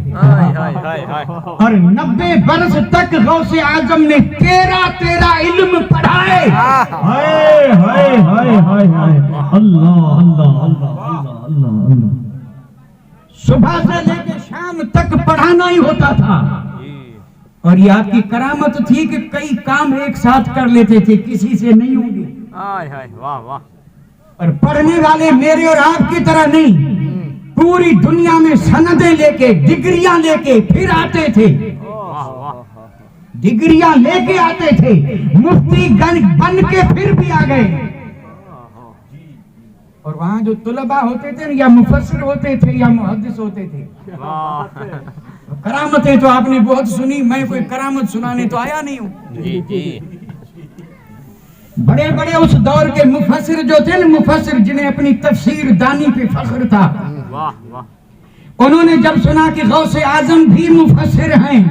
اور 90 برس تک غوث اعظم نے 13 علم پڑھائے. ہائے ہائے ہائے ہائے ہائے, اللہ اللہ اللہ اللہ. صبح سے لے کے شام تک پڑھانا ہی ہوتا تھا. اور یہ آپ کی کرامت تھی کہ کئی کام ایک ساتھ کر لیتے تھے, کسی سے نہیں ہوں گے. واہ واہ. اور پڑھنے والے میرے اور آپ کی طرح نہیں, پوری دنیا میں سندیں لے کے ڈگریاں لے کے پھر آتے تھے. ڈگریاں لے کے آتے تھے, مفتی گن بن کے پھر بھی آ گئے. اور وہاں جو طلباء ہوتے تھے یا مفسر ہوتے تھے یا محدث ہوتے تھے, کرامتیں تو آپ نے بہت سنی, میں کوئی کرامت سنانے تو آیا نہیں ہوں. جی جی. بڑے بڑے اس دور کے مفسر جو تھے نا, مفسر جنہیں اپنی تفسیر دانی پہ فخر تھا, واہ واہ. انہوں نے جب سنا کہ غوث اعظم بھی مفسر ہیں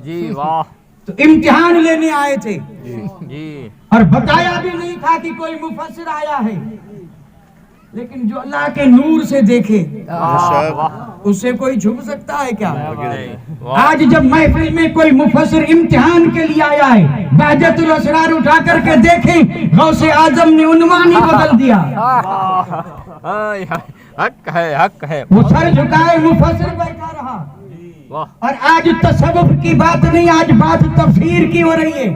جی واہ. تو امتحان لینے آئے تھے. جی اور بتایا بھی نہیں تھا کہ کوئی مفسر آیا ہے, لیکن جو اللہ کے نور سے دیکھے اس سے کوئی چھپ سکتا ہے کیا؟ آج جب محفل میں کوئی مفسر امتحان کے لیے آیا ہے, بہجت الاسرار اٹھا کر کے دیکھیں, غوث اعظم نے عنوان ہی بدل دیا. حق ہے حق ہے. وہ سر جھکائے مفسر بیٹھا رہا. اور آج تصوف کی بات نہیں, آج بات تفسیر کی ہو رہی ہے.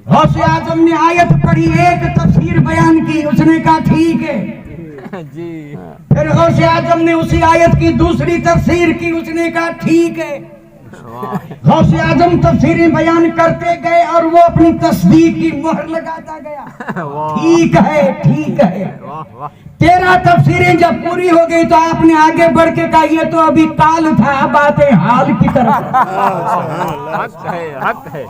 غوث اعظم نے آیت پڑھی, ایک تفسیر بیان کی, اس نے کہا ٹھیک ہے جی. پھر غوث اعظم نے اسی آیت کی دوسری تفسیر کی, اس نے کہا ٹھیک ہے. غوث اعظم تفسیریں بیان کرتے گئے اور وہ اپنی تصدیق کی مہر لگاتا گیا, ٹھیک ہے ٹھیک ہے. 13 تفسیریں جب پوری ہو گئی تو آپ نے آگے بڑھ کے کہا یہ تو ابھی کال تھا, اب آتے حال کی طرف. حق ہے حق ہے.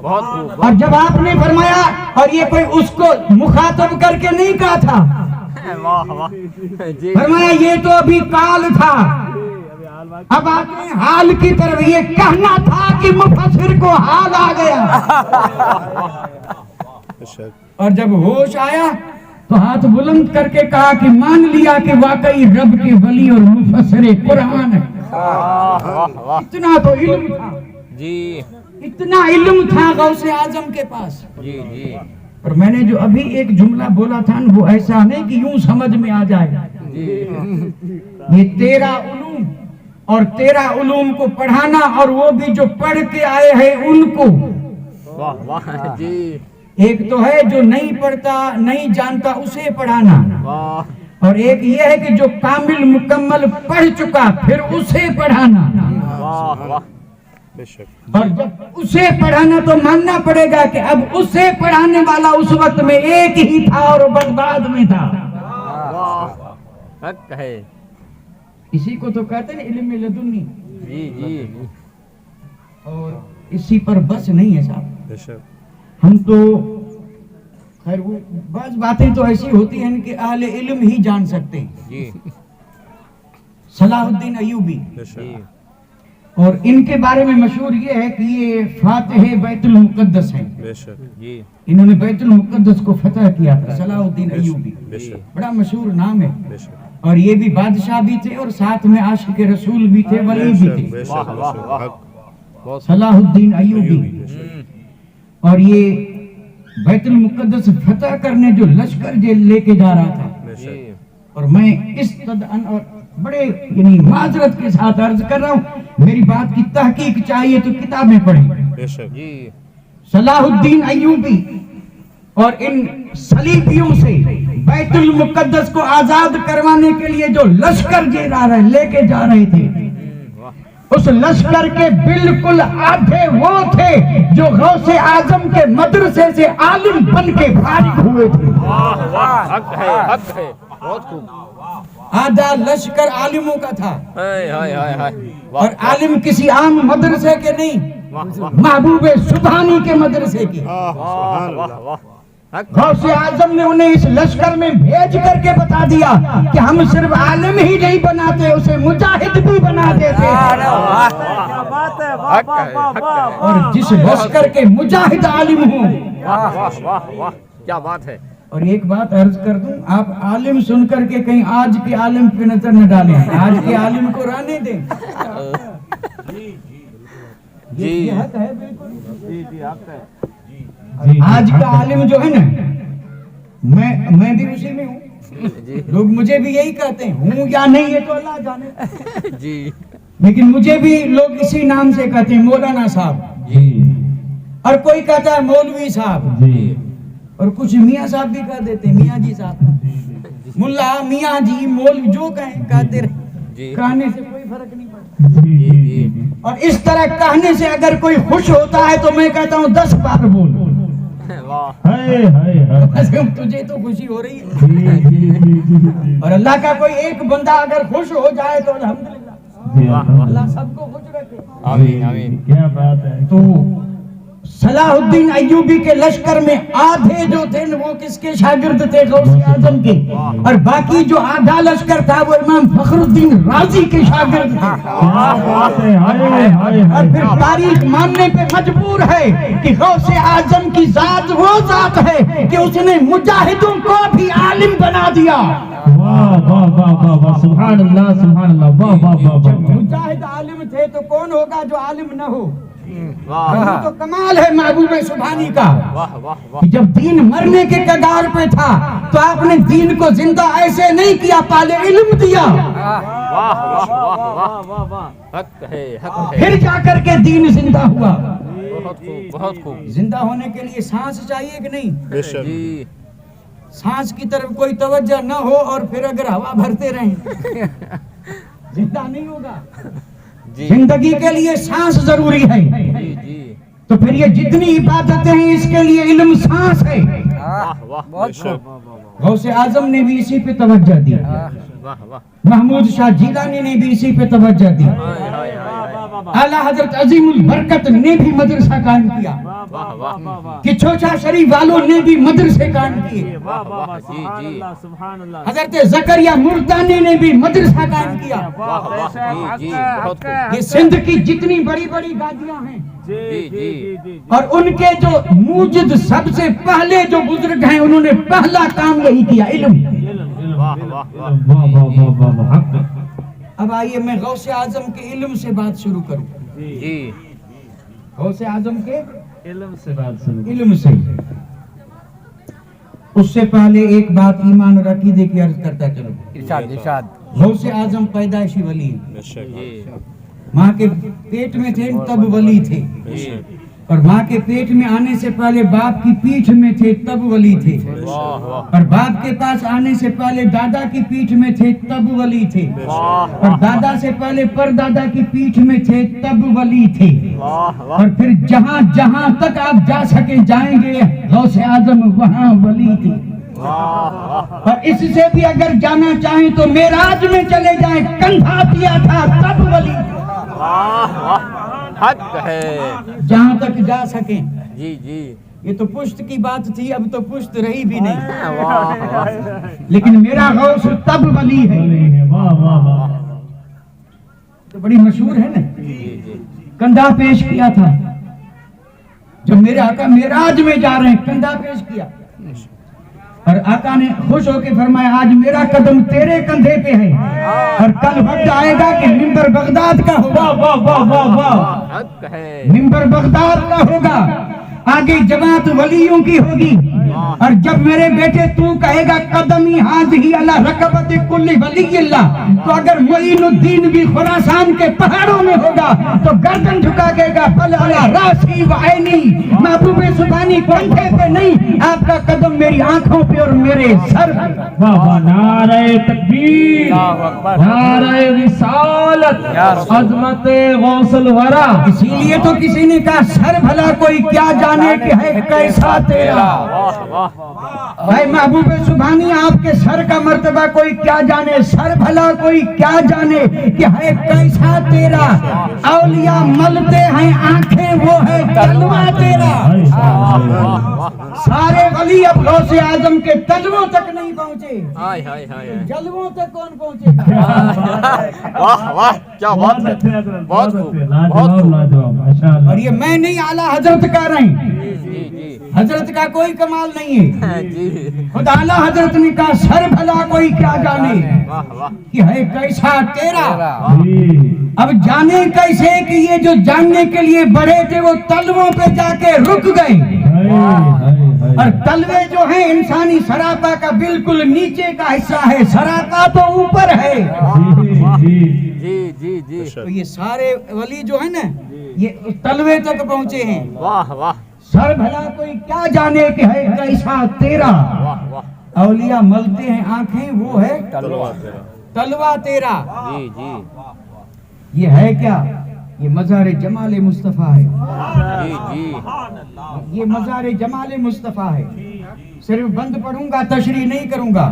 بہت خوب. اور جب آپ نے فرمایا, اور یہ کوئی اس کو مخاطب کر کے نہیں کہا تھا, واہ واہ. جی فرمایا یہ تو ابھی کال تھا, اب آتے حال کی طرف. یہ کہنا تھا کہ مفسر کو حال آ گیا. اور جب ہوش آیا تو ہاتھ بلند کر کے کہا کہ مان لیا کہ واقعی رب کے ولی اور مفسر قرآن ہے. اتنا تو علم تھا. جی اتنا علم تھا غوث اعظم کے پاس. جی جی. اور میں نے جو ابھی ایک جملہ بولا تھا وہ ایسا نہیں کہ یوں سمجھ میں آ جائے. یہ 13 علوم, اور 13 علوم کو پڑھانا, اور وہ بھی جو پڑھ کے آئے ہیں ان کو. واہ واہ. جی. ایک تو ہے جو نہیں پڑھتا نہیں جانتا اسے پڑھانا, واہ. اور ایک یہ ہے کہ جو کامل مکمل پڑھ چکا پھر اسے پڑھانا. واہ واہ. اور جب اسے پڑھانا تو ماننا پڑے گا کہ اب اسے پڑھانے والا اس وقت میں ایک ہی تھا اور بغداد میں تھا. حق ہے. اسی کو تو کہتے ہیں علم لدنی. جی جی. اور اسی پر بس نہیں ہے صاحب, ہم تو خیر وہ بعض باتیں تو ایسی ہوتی ہیں کہ اہل علم ہی جان سکتے ہیں. جی. صلاح الدین ایوبی, جی. اور ان کے بارے میں مشہور یہ ہے کہ یہ فاتح بیت المقدس ہیں. جی. انہوں نے بیت المقدس کو فتح کیا تھا, صلاح الدین ایوبی. بڑا مشہور نام ہے. اور یہ بھی بادشاہ بھی تھے اور ساتھ میں عاشق رسول بھی تھے, ولی بھی تھے. صلاح الدین ایوبی. اور یہ بیت المقدس فتح کرنے جو لشکر لے کے جا رہا تھا, اور میں اس تدعن اور بڑے یعنی معذرت کے ساتھ عرض کر رہا ہوں, میری بات کی تحقیق چاہیے تو کتابیں پڑھیں. جی. صلاح الدین ایوبی اور ان صلیبیوں سے بیت المقدس کو آزاد کروانے کے لیے جو لشکر لے کے جا رہے تھے, اس لشکر کے بالکل آدھے وہ تھے جو غوث اعظم کے مدرسے سے عالم بن کے فارغ ہوئے تھے. حق ہے بہت خوب. آدھا لشکر عالموں کا تھا ہائے ہائے ہائے ہائے. اور عالم کسی عام مدرسے کے نہیں, محبوب سبحانی کے مدرسے کے. واہ واہ واہ. غوث اعظم نے انہیں اس لشکر میں بھیج کر کے بتا دیا کہ ہم صرف عالم ہی نہیں بناتے, اسے مجاہد بھی بنا دیتے. کیا بات ہے, واہ واہ واہ واہ. اور جس لشکر کے مجاہد عالم ہوں. واہ واہ واہ واہ کیا بات ہے. اور ایک بات عرض کر دوں, آپ عالم سن کر کے کہیں آج کے عالم پہ نظر نہ ڈالیں, آج کے عالم کو رہنے دیں. یہ حق ہے بالکل. جی جی حق ہے. آج کا عالم جو ہے نا, میں بھی اسی میں ہوں. لوگ مجھے بھی یہی کہتے ہیں, ہوں یا نہیں یہ تو اللہ جانے. جی لیکن مجھے بھی لوگ اسی نام سے کہتے ہیں, مولانا صاحب جی, اور کوئی کہتا ہے مولوی صاحب جی, اور کچھ میاں صاحب بھی کہہ دیتے ہیں, میاں جی صاحب, ملا میاں جی مولوی جو کہیں کہتے رہے, کہنے سے کوئی فرق نہیں پڑتا. اور اس طرح کہنے سے اگر کوئی خوش ہوتا ہے تو میں کہتا ہوں 10 بار بول. تجھے تو خوشی ہو رہی ہے, اور اللہ کا کوئی ایک بندہ اگر خوش ہو جائے تو الحمدللہ, اللہ سب کو خوش رکھے. آمین آمین. کیا بات ہے. تو صلاح الدین ایوبی کے لشکر میں آدھے جو تھے وہ کس کے شاگرد تھے, غوث اعظم کے, اور باقی جو آدھا لشکر تھا وہ امام فخر الدین رازی کے شاگرد تھے. اور پھر تاریخ ماننے پہ مجبور ہے کہ غوث اعظم کی ذات وہ ذات ہے کہ اس نے مجاہدوں کو بھی عالم بنا دیا. واہ واہ واہ واہ واہ, سبحان اللہ سبحان اللہ, واہ واہ واہ واہ. مجاہد عالم تھے تو کون ہوگا جو عالم نہ ہو. واہ یہ تو کمال ہے محبوب سبحانی کا. واہ واہ واہ. کہ جب دین مرنے کے کگار پہ تھا تو آپ نے دین کو زندہ ایسے نہیں کیا, پہلے علم دیا, واہ واہ واہ واہ واہ. حق ہے حق ہے. پھر جا کر کے دین زندہ ہوا. بہت خوب بہت خوب. زندہ ہونے کے لیے سانس چاہیے کہ نہیں؟ بے شک. جی سانس کی طرف کوئی توجہ نہ ہو اور پھر اگر ہوا بھرتے رہیں زندہ نہیں ہوگا. جی زندگی کے لیے سانس ضروری ہے. جی جی. تو پھر یہ جتنی عبادتیں ہیں اس کے لیے علم سانس ہے. واہ واہ بے شک. غوث اعظم نے بھی اسی پہ توجہ دی, واہ واہ. محمود شاہ جیلانی نے بھی اسی پہ توجہ دی, ہائے ہائے ہائے. اعلیٰ حضرت عظیم البرکت نے بھی مدرسہ قائم کیا, واہ واہ. کہ چوچا شریف والوں نے بھی مدرسے قائم کیے, واہ واہ واہ, جی سبحان جی. اللہ سبحان اللہ. حضرت زکریا ملتانی نے بھی مدرسہ قائم کیا. واہ واہ. جی جی بہت خوب. یہ سندھ کی جتنی بڑی بڑی گادیاں ہیں جی جی جی. اور ان کے جو موجد سب سے پہلے جو بزرگ ہیں انہوں نے پہلا کام یہی کیا, علم. واہ واہ واہ. واہ واہ واہ واہ, حق. اب آئیے میں غوث اعظم کے علم سے بات شروع کروں. جی غوث اعظم کے علم سے بات سنو. علم سے. اس سے پہلے ایک بات ایمان اور عقیدے کی عرض کرتا چلو. ارشاد ارشاد. غوث اعظم پیدائشی ولی ہیں, بے شک. جی ماں کے پیٹ میں تھے تب ولی تھے, بے شک. اور ماں کے پیٹ میں آنے سے پہلے باپ کی پیٹھ میں تھے تب ولی تھے, واہ واہ. اور باپ کے پاس آنے سے پہلے دادا کی پیٹھ میں تھے تب ولی تھے, واہ اور دادا سے پہلے پردادا کی پیٹھ میں تھے تب ولی تھے, واہ واہ. اور پھر جہاں جہاں تک آپ جا سکے جائیں گے غوث اعظم وہاں ولی تھے. اور اس سے بھی اگر جانا چاہیں تو معراج میں چلے جائیں, کندھا دیا تھا تب ولی تھے. واہ واہ. حق ہے. جہاں تک جا سکیں. جی جی. یہ تو پشت کی بات تھی, اب تو پشت رہی بھی نہیں, واہ واہ. لیکن میرا غوث تب ولی ہے. واہ واہ واہ. تو بڑی مشہور ہے نا, جی جی. کندھا پیش کیا تھا. جب میرے آقا معراج میں جا رہے ہیں کندھا پیش کیا, اور آقا نے خوش ہو کے فرمایا آج میرا قدم تیرے کندھے پہ ہے, اور کل وقت آئے گا کہ منبر بغداد کا ہوگا. واہ واہ واہ واہ واہ. حق ہے. منبر بغداد کا ہوگا. آگے جماعت ولیوں کی ہوگی، اور جب میرے بیٹے تو کہے گا قدمی ہی اللہ رکبت کل ولی اللہ، تو اگر معین الدین بھی خراسان کے پہاڑوں میں ہوگا تو گردن جھکا گے گا بل علی راسی و عینی، محبوب سبحانی کندھے پہ نہیں، آپ کا قدم میری آنکھوں پہ اور میرے سر پہ۔ واہ واہ، نعرہ تکبیر، نعرہ رسالت، عظمت غوث الورا۔ اسی لیے تو کسی نے کہا سر بھلا کوئی کیا جانے کہ ہے کیسا تیرا۔ بھائی محبوب سبحانی آپ کے سر کا مرتبہ کوئی کیا جانے، سر بھلا کوئی کیا جانے کہ ہے کیسا تیرا۔ اولیاء ملتے ہیں آنکھیں وہ ہے تلوہ تیرا۔ سارے ولی اب غوث اعظم کے تلووں تک نہیں پہنچے، جلووں تک کون پہنچے گا؟ واہ واہ کیا بات ہے، بہت خوب بہت خوب۔ اور یہ میں نہیں اعلیٰ حضرت کا رہے، حضرت کا کوئی کمال نہیں ہے، خود اعلیٰ حضرت نے کہا سر بھلا کوئی کیا جانے کہ ہے کیسا تیرا۔ اب جانے کیسے کہ یہ جو جاننے کے لیے بڑے تھے وہ تلووں پہ جا کے رک گئے، اور تلوے جو ہیں انسانی سراپا کا بالکل نیچے کا حصہ ہے، سراپا تو اوپر ہے۔ تو یہ سارے ولی جو ہیں نا یہ تلوے تک پہنچے ہیں۔ واہ واہ سر بھلا کوئی کیا جانے کہ ہے کیسا تیرا۔ اولیاء ملتے ہیں آنکھیں وہ ہے تلوہ تیرا۔ یہ ہے کیا؟ یہ مزار جمال مصطفیٰ ہے، یہ مزار جمال مصطفیٰ ہے۔ صرف بند پڑھوں گا، تشریح نہیں کروں گا۔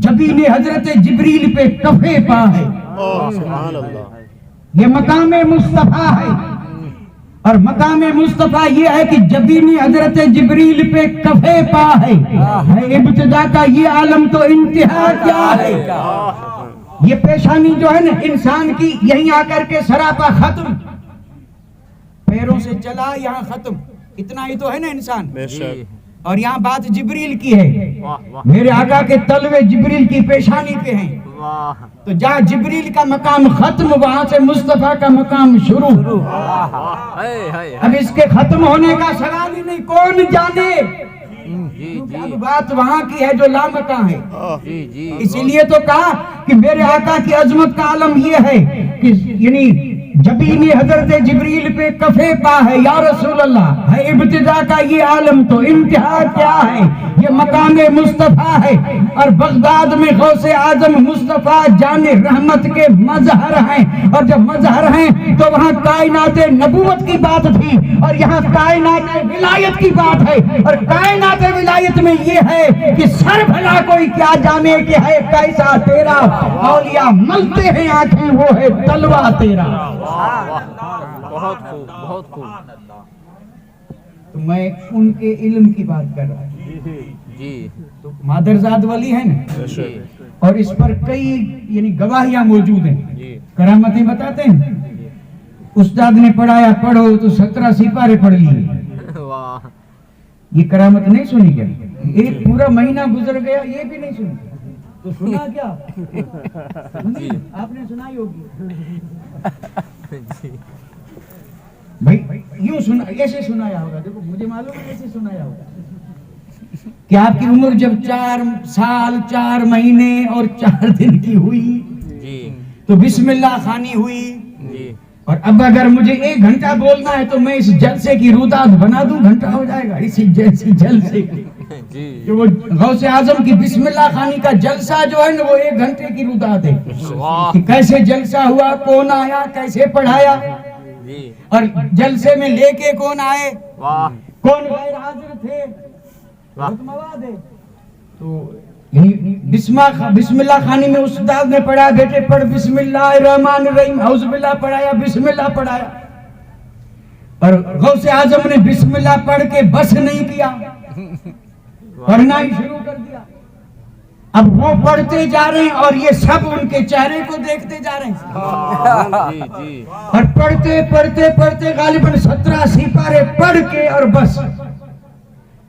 جبین حضرت جبریل پہ کفے پا ہے، سبحان اللہ۔ یہ مقام مصطفیٰ ہے، اور مقام مصطفیٰ یہ ہے کہ جبین حضرت جبریل پہ کفے پا ہے۔ ابتدا کا یہ عالم تو انتہا کیا ہے؟ یہ پیشانی جو ہے نا انسان کی، یہیں آ کر کے سراپا ختم، پیروں سے چلا یہاں ختم، اتنا ہی تو ہے نا انسان۔ بے شک۔ اور یہاں بات جبریل کی ہے، میرے آقا کے تلوے جبریل کی پیشانی پہ ہیں، تو جہاں جبریل کا مقام ختم وہاں سے مصطفیٰ کا مقام شروع۔ اب اس کے ختم ہونے کا سوال ہی نہیں، کون جانے، اب بات وہاں کی ہے جو لامکاں ہے۔ اسی لیے تو کہا کہ میرے آقا کی عظمت کا عالم یہ ہے کہ یعنی جبین حضرت جبریل پہ کفے پا ہے، یا رسول اللہ ہے ابتدا کا یہ عالم تو انتہا کیا ہے؟ یہ مقام مصطفیٰ ہے، اور بغداد میں غوث اعظم مصطفیٰ جان رحمت کے مظہر ہیں، اور جب مظہر ہیں تو وہاں کائنات نبوت کی بات تھی، اور یہاں کائنات ولایت کی بات ہے، اور کائنات ولایت میں یہ ہے کہ سر بھلا کوئی کیا جانے کہ ہے کیسا تیرا۔ اولیاء ملتے ہیں آنکھیں وہ ہے تلوہ تیرا۔ بہت خوب بہت خوب۔ تو میں ان کے علم کی بات کر رہا ہوں، جی تو مادرزاد ولی ہیں نا، اور اس پر کئی یعنی گواہیاں موجود ہیں، کرامتیں بتاتے ہیں۔ استاد نے پڑھایا پڑھو تو 17 سپارے پڑھ لیے، واہ یہ کرامت نہیں سنی کیا؟ ایک پورا مہینہ گزر گیا یہ بھی نہیں سنی، تو سنا کیا؟ آپ نے سنائی ہوگی بھائی، یوں سنا، ایسے سنایا ہوگا، دیکھو مجھے معلوم ہے ایسے سنایا ہوگا کہ آپ کی عمر جب 4 سال 4 مہینے اور 4 دن کی ہوئی تو بسم اللہ خوانی ہوئی، اور اب اگر مجھے 1 گھنٹہ بولنا ہے تو میں اس جلسے کی روداد بنا دوں، گھنٹہ ہو جائے گا اسی جلسے کی۔ کہ وہ غوث اعظم کی بسم اللہ خوانی کا جلسہ جو ہے نا وہ 1 گھنٹے کی روداد ہے، کہ کیسے جلسہ ہوا، کون آیا، کیسے پڑھایا، اور جلسے میں لے کے کون آئے، کون غیر حاضر تھے، بہت مواد ہے۔ تو بسم اللہ خوانی میں استاد نے پڑھا، بیٹے پڑھ بسم اللہ الرحمن الرحیم، اعوذ باللہ پڑھایا، بسم اللہ پڑھایا، اور غوث اعظم نے بسم اللہ پڑھ کے بس نہیں کیا، پڑھنا ہی شروع کر دیا۔ اب وہ پڑھتے جا رہے ہیں اور یہ سب ان کے چہرے کو دیکھتے جا رہے ہیں، اور پڑھتے پڑھتے پڑھتے غالباً 17 سپارے پڑھ کے اور بس۔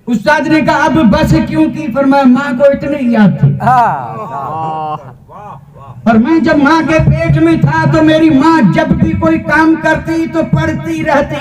استاد نے کہا اب بس کیوں کی؟ فرمایا ماں کو اتنے یاد تھے، اور میں جب ماں کے پیٹ میں تھا تو میری ماں جب بھی کوئی کام کرتی تو پڑھتی رہتی۔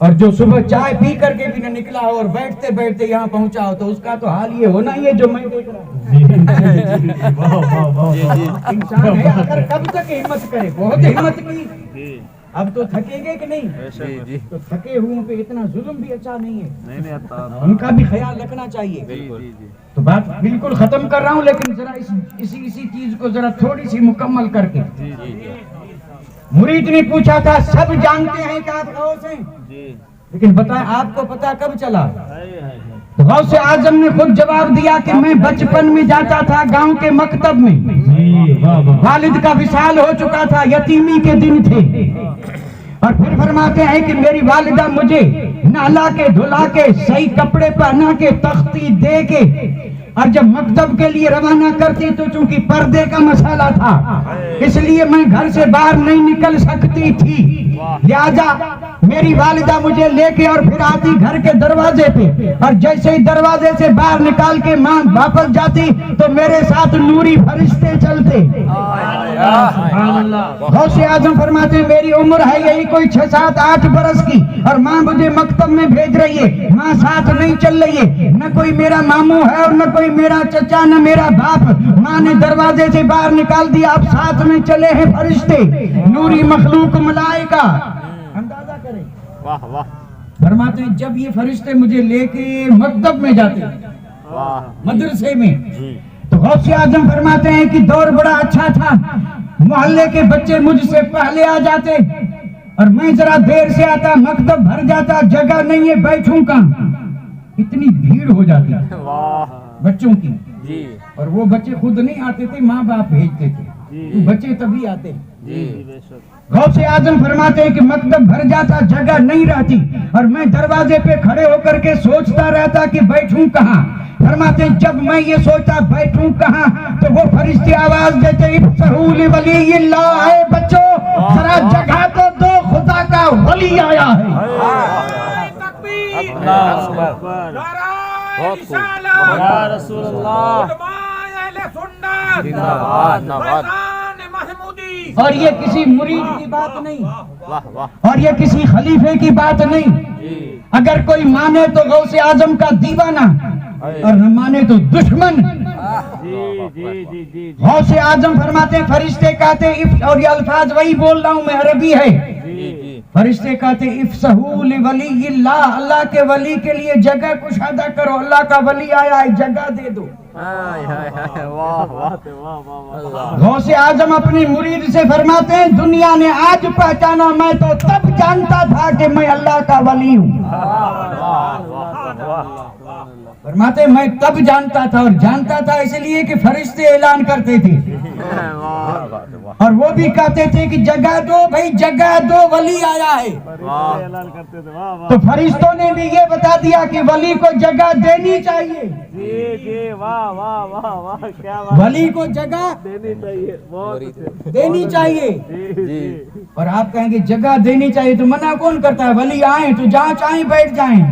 اور جو صبح چائے پی کر کے بھی نہ نکلا ہو اور بیٹھتے بیٹھتے یہاں پہنچا ہو تو اس کا تو حال یہ ہونا ہی ہے جو میں دیکھ رہا ہوں. واہ واہ واہ. انسان ہے آخر کب تک ہمت کرے. بہت ہمت کی, اب تو تھکیں گے کہ نہیں؟ تو تھکے ہوئے پہ اتنا ظلم بھی اچھا نہیں ہے, ان کا بھی خیال رکھنا چاہیے. تو بات بالکل ختم کر رہا ہوں لیکن ذرا اسی چیز کو ذرا تھوڑی سی مکمل کر کے. مرید نے پوچھا تھا سب جانتے ہیں کہ آپ غوث ہیں, لیکن بتائیں آپ کو پتا کب چلا؟ تو غوث اعظم نے خود جواب دیا کہ میں بچپن میں جاتا تھا گاؤں کے مکتب میں, والد کا وصال ہو چکا تھا, یتیمی کے دن تھے, اور پھر فرماتے ہیں کہ میری والدہ مجھے نہلا کے دھلا کے صحیح کپڑے پہنا کے تختی دے کے اور جب مکتب کے لیے روانہ کرتی تو چونکہ پردے کا مسئلہ تھا اس لیے میں گھر سے باہر نہیں نکل سکتی تھی, لہذا میری والدہ مجھے لے کے اور پھر آتی گھر کے دروازے پہ, اور جیسے ہی دروازے سے باہر نکال کے ماں واپس جاتی تو میرے ساتھ نوری فرشتے چلتے. غوث اعظم فرماتے ہیں میری عمر ہے یہی کوئی 6-7-8 برس کی اور ماں مجھے مکتب میں بھیج رہی ہے, ماں ساتھ نہیں چل رہی ہے, نہ کوئی میرا ماموں ہے اور نہ کوئی میرا چچا نہ میرا باپ. ماں نے دروازے سے باہر نکال دیا, اب ساتھ میں چلے ہیں فرشتے, نوری مخلوق ملائکہ. اندازہ کریں. واہ واہ. فرماتے ہیں جب یہ فرشتے مجھے لے کے مکتب میں جاتے مدرسے میں تو غوث اعظم فرماتے ہیں کہ دور بڑا اچھا تھا, محلے کے بچے مجھ سے پہلے آ جاتے اور میں ذرا دیر سے آتا, مکتب بھر جاتا, جگہ نہیں ہے بیٹھوں کہاں, اتنی بھیڑ ہو جاتی بچوں کی. اور وہ بچے خود نہیں آتے تھے, ماں باپ بھیجتے تھے, بچے تبھی آتے. غوث اعظم فرماتے ہیں کہ مکتب بھر جاتا, جگہ نہیں رہتی اور میں دروازے پہ کھڑے ہو کر کے سوچتا رہتا کہ بیٹھوں کہاں. فرماتے ہیں جب میں یہ سوچتا بیٹھوں کہاں تو وہ فرشتے آواز دیتے افسحوا لولی اللہ, اے بچوں ذرا جگہ تو دو, خدا کا ولی آیا ہے. یا رسول اللہ. اور یہ کسی مرید کی بات نہیں, اور یہ کسی خلیفے کی بات نہیں. اگر کوئی مانے تو غوث اعظم کا دیوانہ اور نہ مانے تو دشمن. غوث اعظم فرماتے ہیں فرشتے کہتے ہیں, اور یہ الفاظ وہی بول رہا ہوں میں, عربی ہے. فرشتے کہتے ہیں افسحوا لولی اللہ, اللہ کے ولی کے لیے جگہ کشادہ کرو, اللہ کا ولی آیا ہے جگہ دے دو. غوث اعظم اپنی مرید سے فرماتے ہیں دنیا نے آج پہچانا, میں تو تب جانتا تھا کہ میں اللہ کا ولی ہوں. فرماتے ہیں میں تب جانتا تھا, اور جانتا تھا اس لیے کہ فرشتے اعلان کرتے تھے اور وہ بھی کہتے تھے کہ جگہ دو بھائی, جگہ دو, ولی آیا ہے. تو فرشتوں نے بھی یہ بتا دیا کہ ولی کو جگہ دینی چاہیے. ولی کو جگہ دینی چاہیے. اور آپ کہیں گے جگہ دینی چاہیے تو منع کون کرتا ہے؟ ولی آئیں تو جہاں چاہیں بیٹھ جائیں.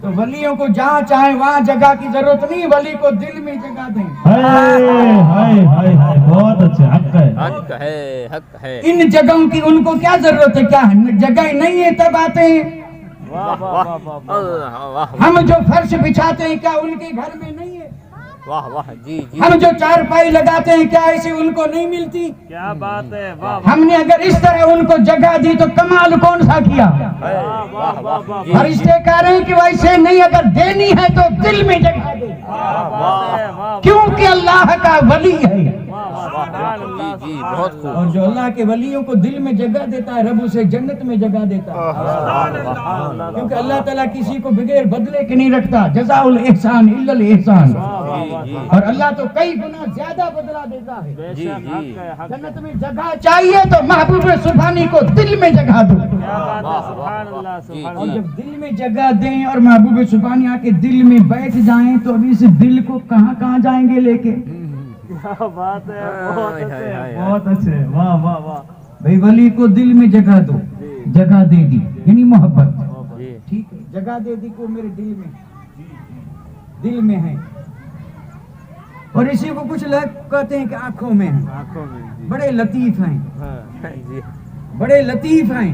تو ولیوں کو جہاں چاہیں وہاں جگہ کی ضرورت نہیں, ولی کو دل میں جگہ دیں. بہت اچھا, حق ہے, حق ہے, حق ہے. ان جگہوں کی ان کو کیا ضرورت ہے؟ کیا جگہ نہیں ہے تب آتے ہیں. ہم جو فرش بچھاتے ہیں کیا ان کے گھر میں نہیں ہے؟ واہ واہ. جی جی. ہم جو چارپائی لگاتے ہیں کیا ایسے ان کو نہیں ملتی؟ کیا بات ہے. ہم نے اگر اس طرح ان کو جگہ دی تو کمال کون سا کیا؟ فرشتے کہہ رہے ہیں کہ ویسے نہیں, اگر دینی ہے تو دل میں جگہ دے, کیونکہ اللہ کا ولی ہے. اور جو اللہ کے ولیوں کو دل میں جگہ دیتا ہے رب اسے جنت میں جگہ دیتا ہے, کیونکہ اللہ تعالیٰ کسی کو بغیر بدلے کے نہیں رکھتا. جزاء الاحسان الا الاحسان. اور اللہ تو کئی گنا زیادہ بدلہ دیتا ہے. جنت میں جگہ چاہیے تو محبوب سبحانی کو دل میں جگہ دو. اور جب دل میں جگہ دیں اور محبوب سبحانی آ کے دل میں بیٹھ جائیں تو ابھی اس دل کو کہاں کہاں جائیں گے لے کے. بات ہے, بہت اچھے. واہ واہ واہ. بھائی ولی کو دل میں جگہ دو, جگہ دے دی یعنی محبت. ٹھیک ہے, جگہ دے دی کو میرے دل میں ہے. اور اسی کو کچھ لوگ کہتے ہیں کہ آنکھوں میں ہیں. بڑے لطیف ہیں, بڑے لطیف ہیں.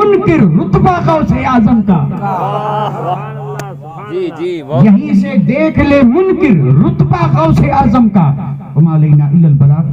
منکر رتبہ غوث اعظم کا، جی جی بہت یہیں سے دیکھ لے منکر رتبہ غوث اعظم کا. وما علینا الا البلاغ.